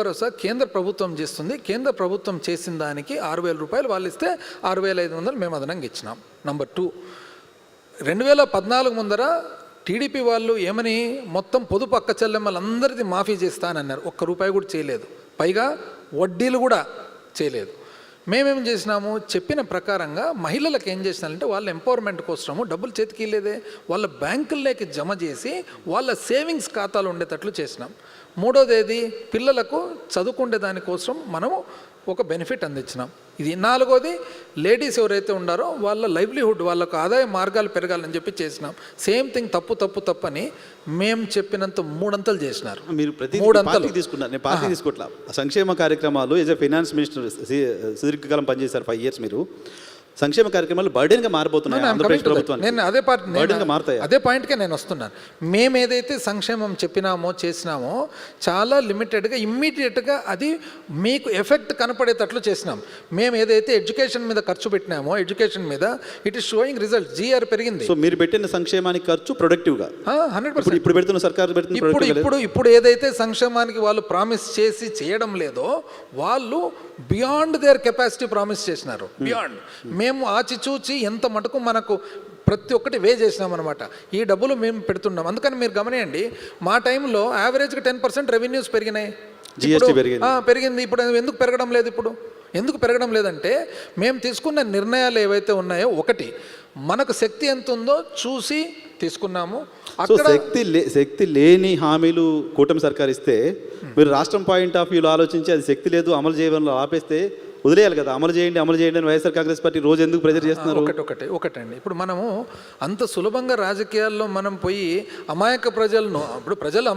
భరోసా కేంద్ర ప్రభుత్వం చేస్తుంది. కేంద్ర ప్రభుత్వం చేసిన దానికి 6,000 రూపాయలు వాళ్ళు ఇస్తే 6,500 మేము అదనంగా ఇచ్చినాం. నంబర్ 2, 2014 ముందర టీడీపీ వాళ్ళు ఏమని మొత్తం పొదుపు అక్క చెల్లెమ్మలందరిది మాఫీ చేస్తానన్నారు. 1 రూపాయి కూడా చేయలేదు. పైగా వడ్డీలు కూడా చేయలేదు. మేమేం చేసినాము? చెప్పిన ప్రకారంగా మహిళలకు ఏం చేసినారంటే వాళ్ళ ఎంపవర్మెంట్ కోసము డబ్బులు చేతికి లేదే, వాళ్ళ బ్యాంకుల్లోకి జమ చేసి వాళ్ళ సేవింగ్స్ ఖాతాలు ఉండేటట్లు చేసినాం. 3వది పిల్లలకు చదువుకునే దానికోసం మనము ఒక బెనిఫిట్ అందించినాం. ఇది 4వది లేడీస్ ఎవరైతే ఉన్నారో వాళ్ళ లైవ్లీహుడ్, వాళ్ళకు ఆదాయ మార్గాలు పెరగాలని చెప్పి చేసినాం. సేమ్ థింగ్ తప్పు అని మేము చెప్పినంత 3 అంతలు చేసినారు. మీరు ప్రతి తీసుకున్నారు, నేను పార్టీ తీసుకోవట్లా. సంక్షేమ కార్యక్రమాలు యాజ్ ఎ ఫైనాన్స్ మినిస్టర్ సుదీర్ఘకాలం పనిచేశారు, 5 years. మీరు సంక్షేమ కార్యక్రమాలు బర్డెన్గా మారిపోతున్నాయి ఆంధ్రప్రదేశ్ ప్రభుత్వానికి. నేను అదే బర్డెన్గా మారుతాయి. అదే పాయింట్కే నేను వస్తున్నాను. మేము ఏదైతే సంక్షేమం చెప్పినామో చేసినామో చాలా లిమిటెడ్గా ఇమ్మీడియట్గా అది మీకు ఎఫెక్ట్ కనపడేటట్లు చేసినాం. మేము ఏదైతే ఎడ్యుకేషన్ మీద ఖర్చు పెట్టినామో ఎడ్యుకేషన్ మీద it is showing result. GR పెరిగింది. సో మీరు పెట్టిన సంక్షేమానికి ఖర్చు ప్రొడక్టివ్గా 100%. ఇప్పుడు పెడుతున్న సర్కారు పెడుతున్న ఇప్పుడు ఏదైతే సంక్షేమానికి వాళ్ళు ప్రామిస్ చేసి చేయడం లేదో వాళ్ళు బియాండ్ దేర్ కెపాసిటీ ప్రామిస్ చేసినారు. బియాండ్ మేము ఆచిచూచి ఎంత మటుకు మనకు ప్రతి ఒక్కటి వే చేసినాం అనమాట. ఈ డబ్బులు మేము పెడుతున్నాం. అందుకని మీరు గమనియండి, మా టైంలో యావరేజ్గా 10% రెవెన్యూస్ పెరిగినాయి. పెరిగింది. ఇప్పుడు ఎందుకు పెరగడం లేదు? ఎందుకు పెరగడం లేదంటే మేము తీసుకున్న నిర్ణయాలు ఏవైతే ఉన్నాయో, ఒకటి మనకు శక్తి ఎంత ఉందో చూసి తీసుకున్నాము. శక్తి లేని హామీలు కూటమి సర్కార్ ఇస్తే మీరు రాష్ట్రం పాయింట్ ఆఫ్ వ్యూలో ఆలోచించి అది శక్తి లేదు అమలు చేయడంలో ఆపేస్తే వదిలేయాలి కదా. అమలు చేయండి అని వైఎస్ఆర్ కాంగ్రెస్ పార్టీ రోజు ఎందుకు ప్రెజర్ చేస్తున్నారు? ఒకటండి, ఇప్పుడు మనము అంత సులభంగా రాజకీయాల్లో మనం పోయి అమాయక ప్రజలను, ఇప్పుడు ప్రజలు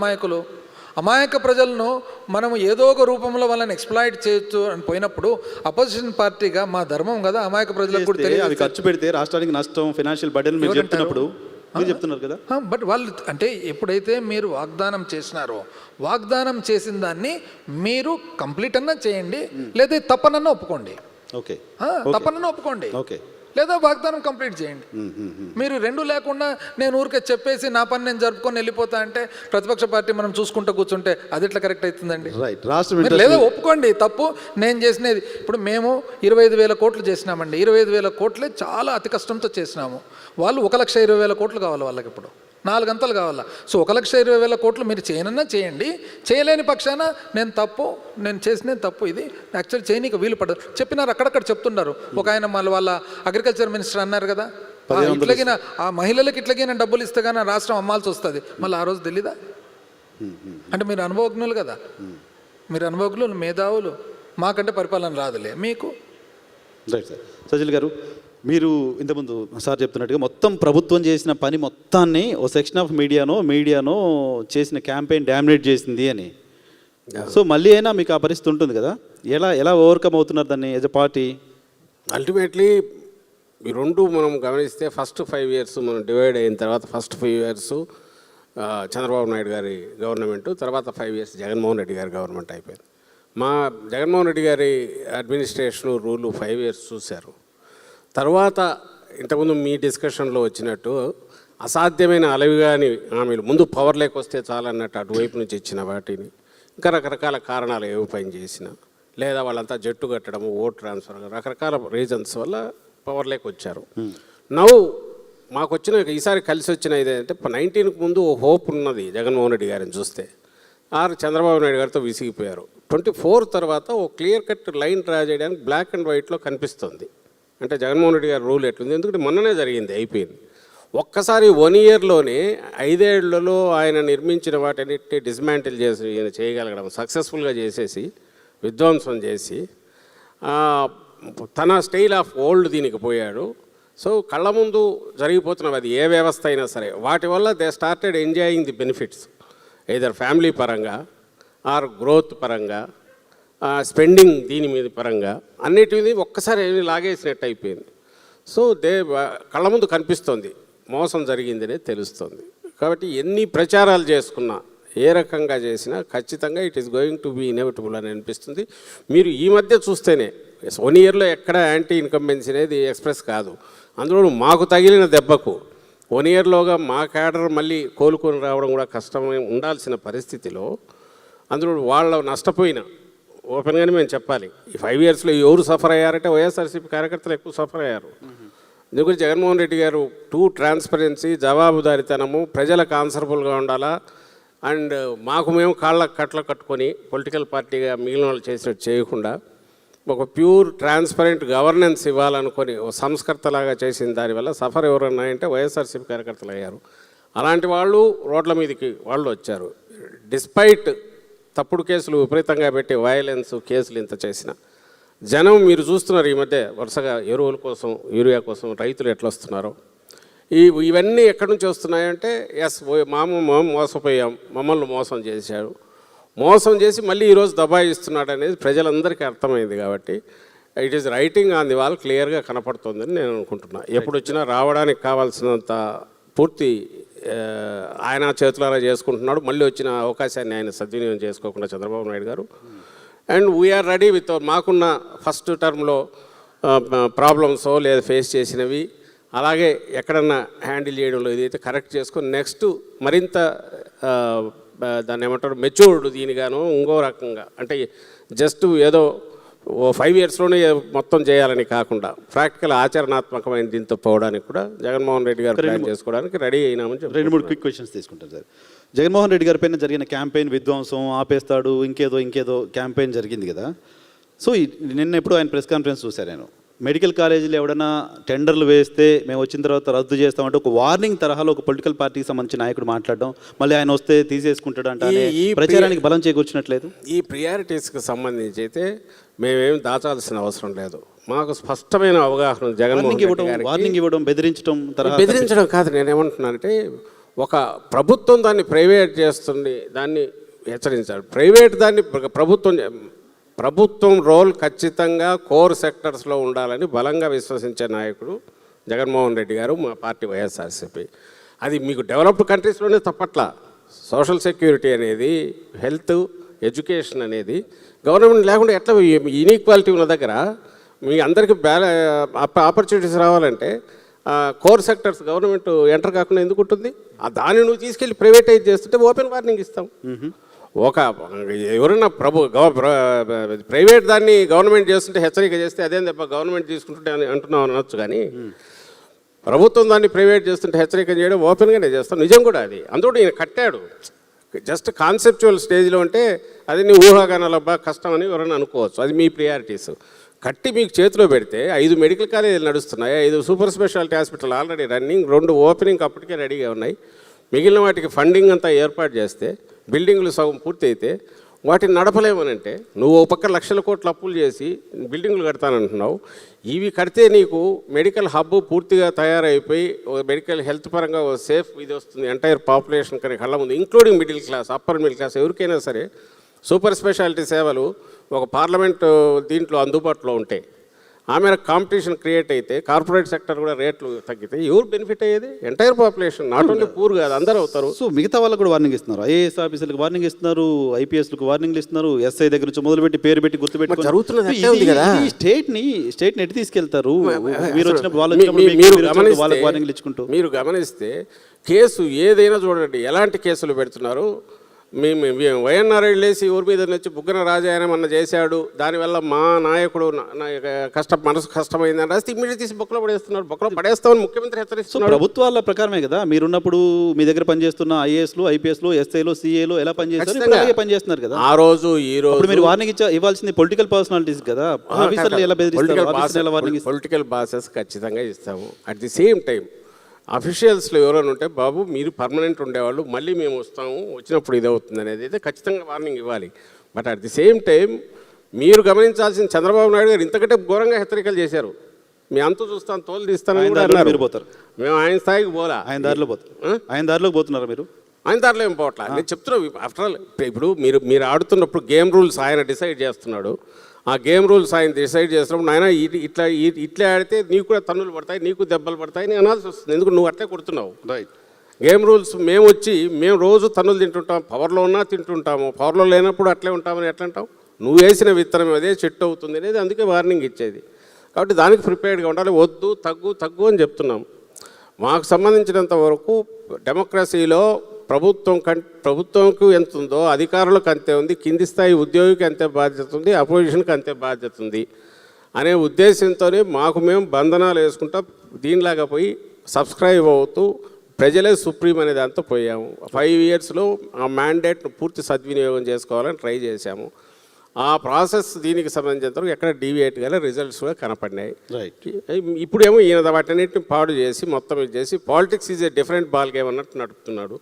అమాయక ప్రజలను మనము ఏదో ఒక రూపంలో వాళ్ళని ఎక్స్ప్లాయిట్ చేయొచ్చు అని పోయినప్పుడు అపోజిషన్ పార్టీగా మా ధర్మం కదా అమాయక ప్రజలకు కూడా తెలియదు. అవి ఖర్చు పెడితే రాష్ట్రానికి నష్టం, ఫైనాన్షియల్ బర్డెన్ మీరు చెప్తున్నప్పుడు మీరు చెప్తున్నారు కదా. బట్ వాళ్ళు అంటే ఎప్పుడైతే మీరు వాగ్దానం చేసినారో వాగ్దానం చేసిన దాన్ని మీరు కంప్లీట్ అన్నా చేయండి, లేదా తప్పనన్నా ఒప్పుకోండి. ఓకే, తప్పనన్నా ఒప్పుకోండి. ఓకే, లేదా వాగ్దానం కంప్లీట్ చేయండి. మీరు రెండు లేకుండా నేను ఊరికే చెప్పేసి నా పని నేను జరుపుకొని వెళ్ళిపోతా అంటే ప్రతిపక్ష పార్టీ మనం చూసుకుంటూ కూర్చుంటే అది ఎట్లా కరెక్ట్ అవుతుందండి? లేదా ఒప్పుకోండి తప్పు నేను చేసినది. ఇప్పుడు మేము 25,000 కోట్లు చేసినామండి. 25,000 కోట్లే చాలా అతి కష్టంతో చేసినాము. వాళ్ళు 1,20,000 కోట్లు కావాలి. వాళ్ళకి ఇప్పుడు 4 గంటలు కావాలా. సో 1,20,000 కోట్లు మీరు చేయనన్నా చేయండి. చేయలేని పక్షాన నేను చేసిన తప్పు ఇది యాక్చువల్ చేయనీకి వీలు పడదు చెప్పినారు. అక్కడక్కడ చెప్తున్నారు. ఒక ఆయన వాళ్ళ అగ్రికల్చర్ మినిస్టర్ అన్నారు కదా, ఇట్లాగిన ఆ మహిళలకు ఇట్లాగిన డబ్బులు ఇస్తే కానీ రాష్ట్రం అమ్మాల్సి వస్తుంది. మళ్ళీ ఆ రోజు తెలీదా? అంటే మీరు అనుభవజ్ఞులు కదా, మీరు అనుభవజ్ఞులు, మేధావులు. మాకంటే పరిపాలన రాదులే మీకు. Right sir. సజిల్ గారు, మీరు ఇంతకుముందు సార్ చెప్తున్నట్టుగా మొత్తం ప్రభుత్వం చేసిన పని మొత్తాన్ని ఓ సెక్షన్ ఆఫ్ మీడియానో చేసిన క్యాంపెయిన్ డామినేట్ చేసింది అని. సో మళ్ళీ అయినా మీకు ఆ పరిస్థితి ఉంటుంది కదా, ఎలా ఓవర్కమ్ అవుతున్నారు దాన్ని యాజ్ ఎ పార్టీ? అల్టిమేట్లీ ఈ రెండు మనం గమనిస్తే ఫస్ట్ 5 years మనం డివైడ్ అయిన తర్వాత ఫస్ట్ 5 years చంద్రబాబు నాయుడు గారి గవర్నమెంట్, తర్వాత 5 years జగన్మోహన్ రెడ్డి గారి గవర్నమెంట్ అయిపోయింది. మా జగన్మోహన్ రెడ్డి గారి అడ్మినిస్ట్రేషన్ రూలు 5 years చూశారు. తర్వాత ఇంతకుముందు మీ డిస్కషన్లో వచ్చినట్టు అసాధ్యమైన అలవిగాని హామీలు, ముందు పవర్ లేకొస్తే చాలన్నట్టు అటువైపు నుంచి ఇచ్చిన వాటిని ఇంకా రకరకాల కారణాలు ఏవి పని చేసిన, లేదా వాళ్ళంతా జట్టు కట్టడము, ఓట్ ట్రాన్స్ఫర్, రకరకాల రీజన్స్ వల్ల పవర్ లేకొచ్చారు. నవ్వు మాకు వచ్చిన ఈసారి కలిసి వచ్చిన ఇదేంటే 19కు ముందు ఓ హోప్ ఉన్నది జగన్మోహన్ రెడ్డి గారిని చూస్తే. చంద్రబాబు నాయుడు గారితో విసిగిపోయారు. 24 తర్వాత ఓ క్లియర్ కట్ లైన్ డ్రా చేయడానికి బ్లాక్ అండ్ వైట్లో కనిపిస్తుంది. అంటే జగన్మోహన్ రెడ్డి గారి రూల్ ఎట్లుంది, ఎందుకంటే మొన్ననే జరిగింది, అయిపోయింది. ఒక్కసారి 1 yearలోనే 5 ఏళ్లలో ఆయన నిర్మించిన వాటిని డిస్మాంటిల్ చేసి చేయగలగడం, సక్సెస్ఫుల్గా చేసేసి విధ్వంసం చేసి తన స్టైల్ ఆఫ్ ఓల్డ్ దీనికి పోయాడు. సో కళ్ళ ముందు జరిగిపోతున్నవి అది ఏ వ్యవస్థ అయినా సరే, వాటి వల్ల they started enjoying the benefits either family పరంగా ఆర్ గ్రోత్ పరంగా, స్పెండింగ్ దీని మీద పరంగా అన్నిటి మీద ఒక్కసారి లాగేసినట్టు అయిపోయింది. సో కళ్ళ ముందు కనిపిస్తుంది మోసం జరిగిందనే తెలుస్తుంది. కాబట్టి ఎన్ని ప్రచారాలు చేసుకున్నా, ఏ రకంగా చేసినా ఖచ్చితంగా it is going to be inevitable అని అనిపిస్తుంది. మీరు ఈ మధ్య చూస్తేనే 1 yearలో ఎక్కడ యాంటీ ఇన్కంబెన్సీ అనేది ఎక్స్ప్రెస్ కాదు. అందులో మాకు తగిలిన దెబ్బకు 1 yearలోగా మా క్యాడర్ మళ్ళీ కోలుకొని రావడం కూడా కష్టమై ఉండాల్సిన పరిస్థితిలో, అందులో వాళ్ళ నష్టపోయిన ఓపెన్గానే మేము చెప్పాలి, ఈ 5 yearsలో ఎవరు సఫర్ అయ్యారంటే వైఎస్ఆర్సీపీ కార్యకర్తలు ఎక్కువ సఫర్ అయ్యారు. ఎందుకంటే జగన్మోహన్ రెడ్డి గారు ట్రాన్స్పరెన్సీ, జవాబుదారితనము, ప్రజలకు ఆన్సరబుల్గా ఉండాలా, అండ్ మాకు మేము కాళ్ళకు కట్టలు కట్టుకొని పొలిటికల్ పార్టీగా మిగిలిన వాళ్ళు చేసినట్టు చేయకుండా ఒక ప్యూర్ ట్రాన్స్పరెంట్ గవర్నెన్స్ ఇవ్వాలనుకొని ఓ సంస్కర్తలాగా చేసిన దానివల్ల సఫర్ ఎవరన్నాయంటే వైఎస్ఆర్సీపీ కార్యకర్తలు అయ్యారు. అలాంటి వాళ్ళు రోడ్ల మీదకి వాళ్ళు వచ్చారు. డిస్పైట్ తప్పుడు కేసులు విపరీతంగా పెట్టి వయలెన్స్ కేసులు ఇంత చేసిన జనం మీరు చూస్తున్నారు. ఈ మధ్య వరుసగా ఎరువుల కోసం, యూరియా కోసం రైతులు ఎట్లా వస్తున్నారో, ఇవన్నీ ఎక్కడి నుంచి వస్తున్నాయంటే మోసపోయాం, మమ్మల్ని మోసం చేశాడు, మోసం చేసి మళ్ళీ ఈరోజు దబాయిస్తున్నాడు అనేది ప్రజలందరికీ అర్థమైంది. కాబట్టి it is writing on the wall క్లియర్గా కనపడుతుందని నేను అనుకుంటున్నా. ఎప్పుడు వచ్చినా రావడానికి కావాల్సినంత పూర్తి ఆయన చేతులారా చేసుకుంటున్నాడు. మళ్ళీ వచ్చిన అవకాశాన్ని ఆయన సద్వినియోగం చేసుకోకుండా చంద్రబాబు నాయుడు గారు. అండ్ వీఆర్ రెడీ విత్ మాకున్న ఫస్ట్ టర్మ్లో ప్రాబ్లమ్స్ లేదా ఫేస్ చేసినవి, అలాగే ఎక్కడన్నా హ్యాండిల్ చేయడంలో ఏదైతే కరెక్ట్ చేసుకొని నెక్స్ట్ మరింత దాన్ని ఏమంటారు మెచ్యూర్డ్ దీనిగాను ఇంకో రకంగా, అంటే జస్ట్ ఏదో 5 yearsలోనే మొత్తం చేయాలని కాకుండా ప్రాక్టికల్ ఆచరణాత్మకమైన దీంతో పోవడానికి కూడా జగన్మోహన్ రెడ్డి గారు ప్లాన్ చేసుకోవడానికి రెడీ అయినామని చెప్పి 2-3 క్విక్ క్వశ్చన్స్ తీసుకుంటారు సార్. జగన్మోహన్ రెడ్డి గారి పైన జరిగిన క్యాంపెయిన్ విధ్వంసం ఆపేస్తాడు ఇంకేదో క్యాంపెయిన్ జరిగింది కదా. సో నిన్న ఎప్పుడు ఆయన ప్రెస్ కాన్ఫరెన్స్ చూశాను నేను. మెడికల్ కాలేజీలు ఎవడన్నా టెండర్లు వేస్తే మేము వచ్చిన తర్వాత రద్దు చేస్తామంటే ఒక వార్నింగ్ తరహాలో ఒక పొలిటికల్ పార్టీకి సంబంధించిన నాయకుడు మాట్లాడడం, మళ్ళీ ఆయన వస్తే తీసేసుకుంటాడు అంటే ప్రచారానికి బలం చేకూర్చినట్లేదు. ఈ ప్రియారిటీస్కి సంబంధించి అయితే మేమేం దాచాల్సిన అవసరం లేదు. మాకు స్పష్టమైన అవగాహన వార్నింగ్ ఇవ్వడం బెదిరించడం కాదు. నేనేమంటున్నానంటే ఒక ప్రభుత్వం దాన్ని ప్రైవేట్ చేస్తుంది, దాన్ని హెచ్చరించాలి. ప్రైవేట్ దాన్ని ప్రభుత్వం రోల్ ఖచ్చితంగా కోర్ సెక్టర్స్లో ఉండాలని బలంగా విశ్వసించే నాయకుడు జగన్మోహన్ రెడ్డి గారు, మా పార్టీ వైఎస్ఆర్సీపీ. అది మీకు డెవలప్డ్ కంట్రీస్లోనే తప్పట్లా. సోషల్ సెక్యూరిటీ అనేది, హెల్త్, ఎడ్యుకేషన్ అనేది గవర్నమెంట్ లేకుండా ఎట్లా ఇన్ఈక్వాలిటీ ఉన్న దగ్గర మీ అందరికీ ఆపర్చునిటీస్ రావాలంటే కోర్ సెక్టర్స్ గవర్నమెంట్ ఎంటర్ కాకుండా ఎందుకు ఉంటుంది? దాన్ని నువ్వు తీసుకెళ్ళి ప్రైవేటైజ్ చేస్తుంటే ఓపెన్ వార్నింగ్ ఇస్తాం. ఒక ఎవరైనా ప్రైవేట్ దాన్ని గవర్నమెంట్ చేస్తుంటే హెచ్చరిక చేస్తే అదేం తప్ప గవర్నమెంట్ తీసుకుంటుంటే అంటున్నాం అనొచ్చు. కానీ ప్రభుత్వం దాన్ని ప్రైవేట్ చేస్తుంటే హెచ్చరిక చేయడం ఓపెన్గానే చేస్తాం. నిజం కూడా అది. అందులో ఈయన కట్టాడు. జస్ట్ కాన్సెప్చువల్ స్టేజ్లో అంటే అది నీ ఊహాగానాలబ్బా కష్టం అని ఎవరైనా అనుకోవచ్చు. అది మీ ప్రియారిటీస్. కట్టి మీకు చేతిలో పెడితే 5 మెడికల్ కాలేజీలు నడుస్తున్నాయి, 5 super speciality hospital already running, 2 opening అప్పటికే రెడీగా ఉన్నాయి. మిగిలిన వాటికి ఫండింగ్ అంతా ఏర్పాటు చేస్తే బిల్డింగ్లు సగం పూర్తి అయితే వాటిని నడపలేమనంటే నువ్వు ఒక పక్క లక్షల కోట్ల అప్పులు చేసి బిల్డింగ్లు కడతానంటున్నావు. ఇవి కడితే నీకు మెడికల్ హబ్ పూర్తిగా తయారైపోయి మెడికల్ హెల్త్ పరంగా సేఫ్ ఇది వస్తుంది ఎంటైర్ పాపులేషన్ కానీ కళ్ళ ముందు, including middle class, upper middle class ఎవరికైనా సరే సూపర్ స్పెషాలిటీ సేవలు ఒక పార్లమెంటు దీంట్లో అందుబాటులో ఉంటాయి. ఆమె కాంపిటీషన్ క్రియేట్ అయితే కార్పొరేట్ సెక్టర్ కూడా రేట్లు తగ్గితే ఎవరు బెనిఫిట్ అయ్యేది? Entire population, not only poor కాదు, అందరూ అవుతారు. సో మిగతా వాళ్ళకు కూడా వార్నింగ్ ఇస్తున్నారు. ఐఏఎస్ ఆఫీసర్లకు వార్నింగ్ ఇస్తున్నారు, ఐపీఎస్లకు వార్నింగ్లు ఇస్తున్నారు, ఎస్ఐ దగ్గర నుంచి మొదలుపెట్టి పేరు పెట్టి గుర్తుపెట్టి జరుగుతున్నది స్టేట్ని ఎటు తీసుకెళ్తారు? మీరు వచ్చినప్పుడు వాళ్ళకి వార్నింగ్లు ఇచ్చుకుంటూ మీరు గమనిస్తే కేసు ఏదైనా చూడండి, ఎలాంటి కేసులు పెడుతున్నారు. మేము వైఎన్ఆర్ వెళ్ళేసి ఊరి మీద వచ్చి బుగ్గన రాజాయన మన చేశాడు, దానివల్ల మా నాయకుడు మనసు కష్టమైందని రాస్తే ఇమ్మీడియట్ తీసి బొక్కలో పడేస్తున్నారు. బొక్కలో పడేస్తామని ముఖ్యమంత్రి హెచ్చరిస్తున్నారు. ప్రభుత్వాల ప్రకారమే కదా మీరున్నప్పుడు మీ దగ్గర పనిచేస్తున్న ఐఏఎస్లు, ఐపీఎస్లు, ఎస్ఐలు, సిఏలు ఎలా పనిచేస్తున్నారు కదా. ఆ రోజు ఈ రోజు మీరు వార్నింగ్ ఇవ్వాల్సింది పొలిటికల్ పర్సనాలిటీస్ కదా. ఆఫీసర్లు ఎలా బెదిరిస్తారు? పొలిటికల్ బాసెస్ ఖచ్చితంగా ఇస్తాము. అట్ ది సేమ్ టైం అఫీషియల్స్లో ఎవరైనా ఉంటే బాబు మీరు పర్మనెంట్ ఉండేవాళ్ళు మళ్ళీ మేము వస్తాము, వచ్చినప్పుడు ఇది అవుతుంది అనేది అయితే ఖచ్చితంగా వార్నింగ్ ఇవ్వాలి. But at the same time మీరు గమనించాల్సిన చంద్రబాబు నాయుడు గారు ఇంతకంటే ఘోరంగా హెచ్చరికలు చేశారు. మీ అంతు చూస్తాను, తోలు తీస్తాను కూడా అన్నారు. మేము ఆయన స్థాయికి పోలా, ఆయన దారిలోకి పోతున్నారు. మీరు ఆయన దారిలో ఏం పోవట్లా. నేను చెప్తున్నాను, ఆఫ్టర్ ఆల్ ఇప్పుడు మీరు ఆడుతున్నప్పుడు గేమ్ రూల్స్ ఆయన డిసైడ్ చేస్తున్నాడు. ఆ గేమ్ రూల్స్ ఆయన డిసైడ్ చేసినప్పుడు ఆయన ఇట్లా ఆడితే నీకు కూడా తన్నులు పడతాయి, నీకు దెబ్బలు పడతాయి అని అనాల్సి వస్తుంది. ఎందుకు నువ్వు అట్లే కొడుతున్నావు. రైట్. గేమ్ రూల్స్ మేము రోజు తన్నులు తింటుంటాం, పవర్లో ఉన్నా తింటుంటాము, పవర్లో లేనప్పుడు అట్లే ఉంటామని ఎట్లా అంటావు? నువ్వు వేసిన విత్తనం అదే చెట్టు అవుతుంది అనేది అందుకే వార్నింగ్ ఇచ్చేది. కాబట్టి దానికి ప్రిపేర్డ్గా ఉండాలి. వద్దు, తగ్గు అని చెప్తున్నాం. మాకు సంబంధించినంత వరకు డెమోక్రసీలో ప్రభుత్వంకు ఎంత ఉందో అధికారులకు అంతే ఉంది, కింది స్థాయి ఉద్యోగికి అంతే బాధ్యత ఉంది, అపోజిషన్కి అంతే బాధ్యత ఉంది అనే ఉద్దేశంతోనే మేము బంధనాలు వేసుకుంటా దీనిలాగా పోయి సబ్స్క్రైబ్ అవుతూ ప్రజలే సుప్రీం అనే దాంతో పోయాము. 5 yearsలో ఆ మ్యాండేట్ను పూర్తి సద్వినియోగం చేసుకోవాలని ట్రై చేశాము. ఆ ప్రాసెస్ దీనికి సంబంధించినంతవరకు ఎక్కడ డీవియేట్ కానీ రిజల్ట్స్ కూడా కనపడినాయి. ఇప్పుడేమో ఈయన వాటన్నిటిని పాడు చేసి మొత్తం ఇది చేసి politics is a different ball game అన్నట్టు నడుపుతున్నాడు.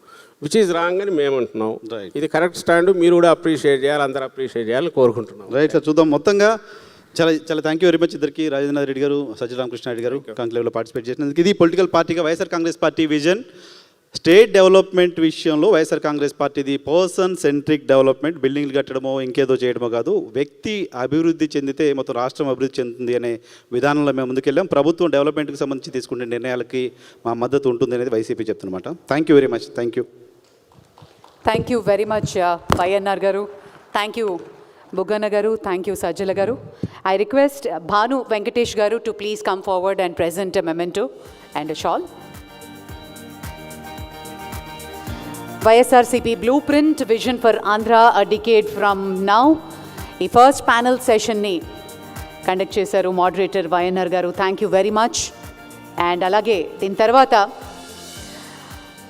విచ్ ఈజ్ రాంగ్ అని మేము అంటున్నాం. ఇది కరెక్ట్ స్టాండ్. మీరు కూడా అప్రిషియేట్ చేయాలి, అందరూ అప్రిషియేట్ చేయాలని కోరుకుంటున్నాం. రైట్ సార్, చూద్దాం. మొత్తంగా చాలా థ్యాంక్ యూ వెరీ మచ్ ఇద్దరికి, రాజేంద్ర రెడ్డి గారు, సజ్జల రామకృష్ణ రెడ్డి గారు కాంక్లేవ్లో పార్టిసిపేట్ చేసినందుకు. ఇది పొలిటికల్ పార్టీగా YSR Congress party vision state development విషయంలో వైఎస్ఆర్ కాంగ్రెస్ పార్టీది పర్సన్ సెంట్రిక్ డెవలప్మెంట్, బిల్డింగ్లు కట్టడమో ఇంకేదో చేయడమో కాదు, వ్యక్తి అభివృద్ధి చెందితే మొత్తం రాష్ట్రం అభివృద్ధి చెందుతుంది అనే విధానంలో మేము ముందుకెళ్ళాం. ప్రభుత్వం డెవలప్మెంట్కి సంబంధించి తీసుకునే నిర్ణయాలకి మా మద్దతు ఉంటుంది అనేది వైసీపీ చెప్తున్నమాట. Thank you very much. Thank you. Thank you very much YNR గారు. థ్యాంక్ యూ బుగ్గన్న గారు. థ్యాంక్ యూ సజ్జల గారు. ఐ రిక్వెస్ట్ భాను వెంకటేష్ గారు to please come forward and present a memento and a shawl. YSRCP blueprint vision for Andhra a decade from now. ఈ ఫస్ట్ ప్యానల్ సెషన్ని కండక్ట్ చేశారు మోడరేటర్ వైఎన్ఆర్ గారు. Thank you very much. And అలాగే దీని తర్వాత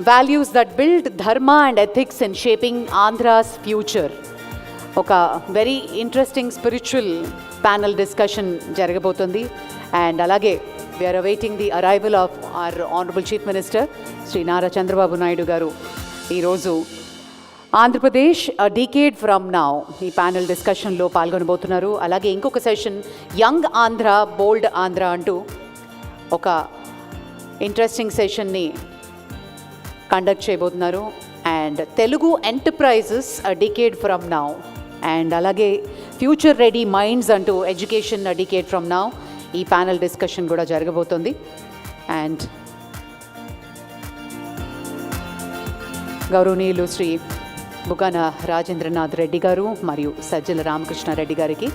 values that build dharma and ethics in shaping Andhra's future, ఒక very interesting spiritual panel discussion జరగబోతుంది. అండ్ అలాగే we're awaiting the arrival of our honourable chief minister Shri Nara Chandrababu Naidu గారు ఈరోజు ఆంధ్రప్రదేశ్ డికేడ్ ఫ్రమ్ నౌ ఈ ప్యానల్ డిస్కషన్లో పాల్గొనబోతున్నారు. అలాగే ఇంకొక సెషన్ యంగ్ ఆంధ్ర బోల్డ్ ఆంధ్ర అంటూ ఒక ఇంట్రెస్టింగ్ సెషన్ని కండక్ట్ చేయబోతున్నారు. And Telugu enterprises decade from now and అలాగే ఫ్యూచర్ రెడీ మైండ్స్ అంటూ ఎడ్యుకేషన్ డికేడ్ ఫ్రమ్ నౌ ఈ ప్యానల్ డిస్కషన్ కూడా జరగబోతోంది. అండ్ గౌరవనీయులు శ్రీ బుగ్గన రాజేంద్రనాథ్ రెడ్డి గారు మరియు సజ్జల రామకృష్ణారెడ్డి గారికి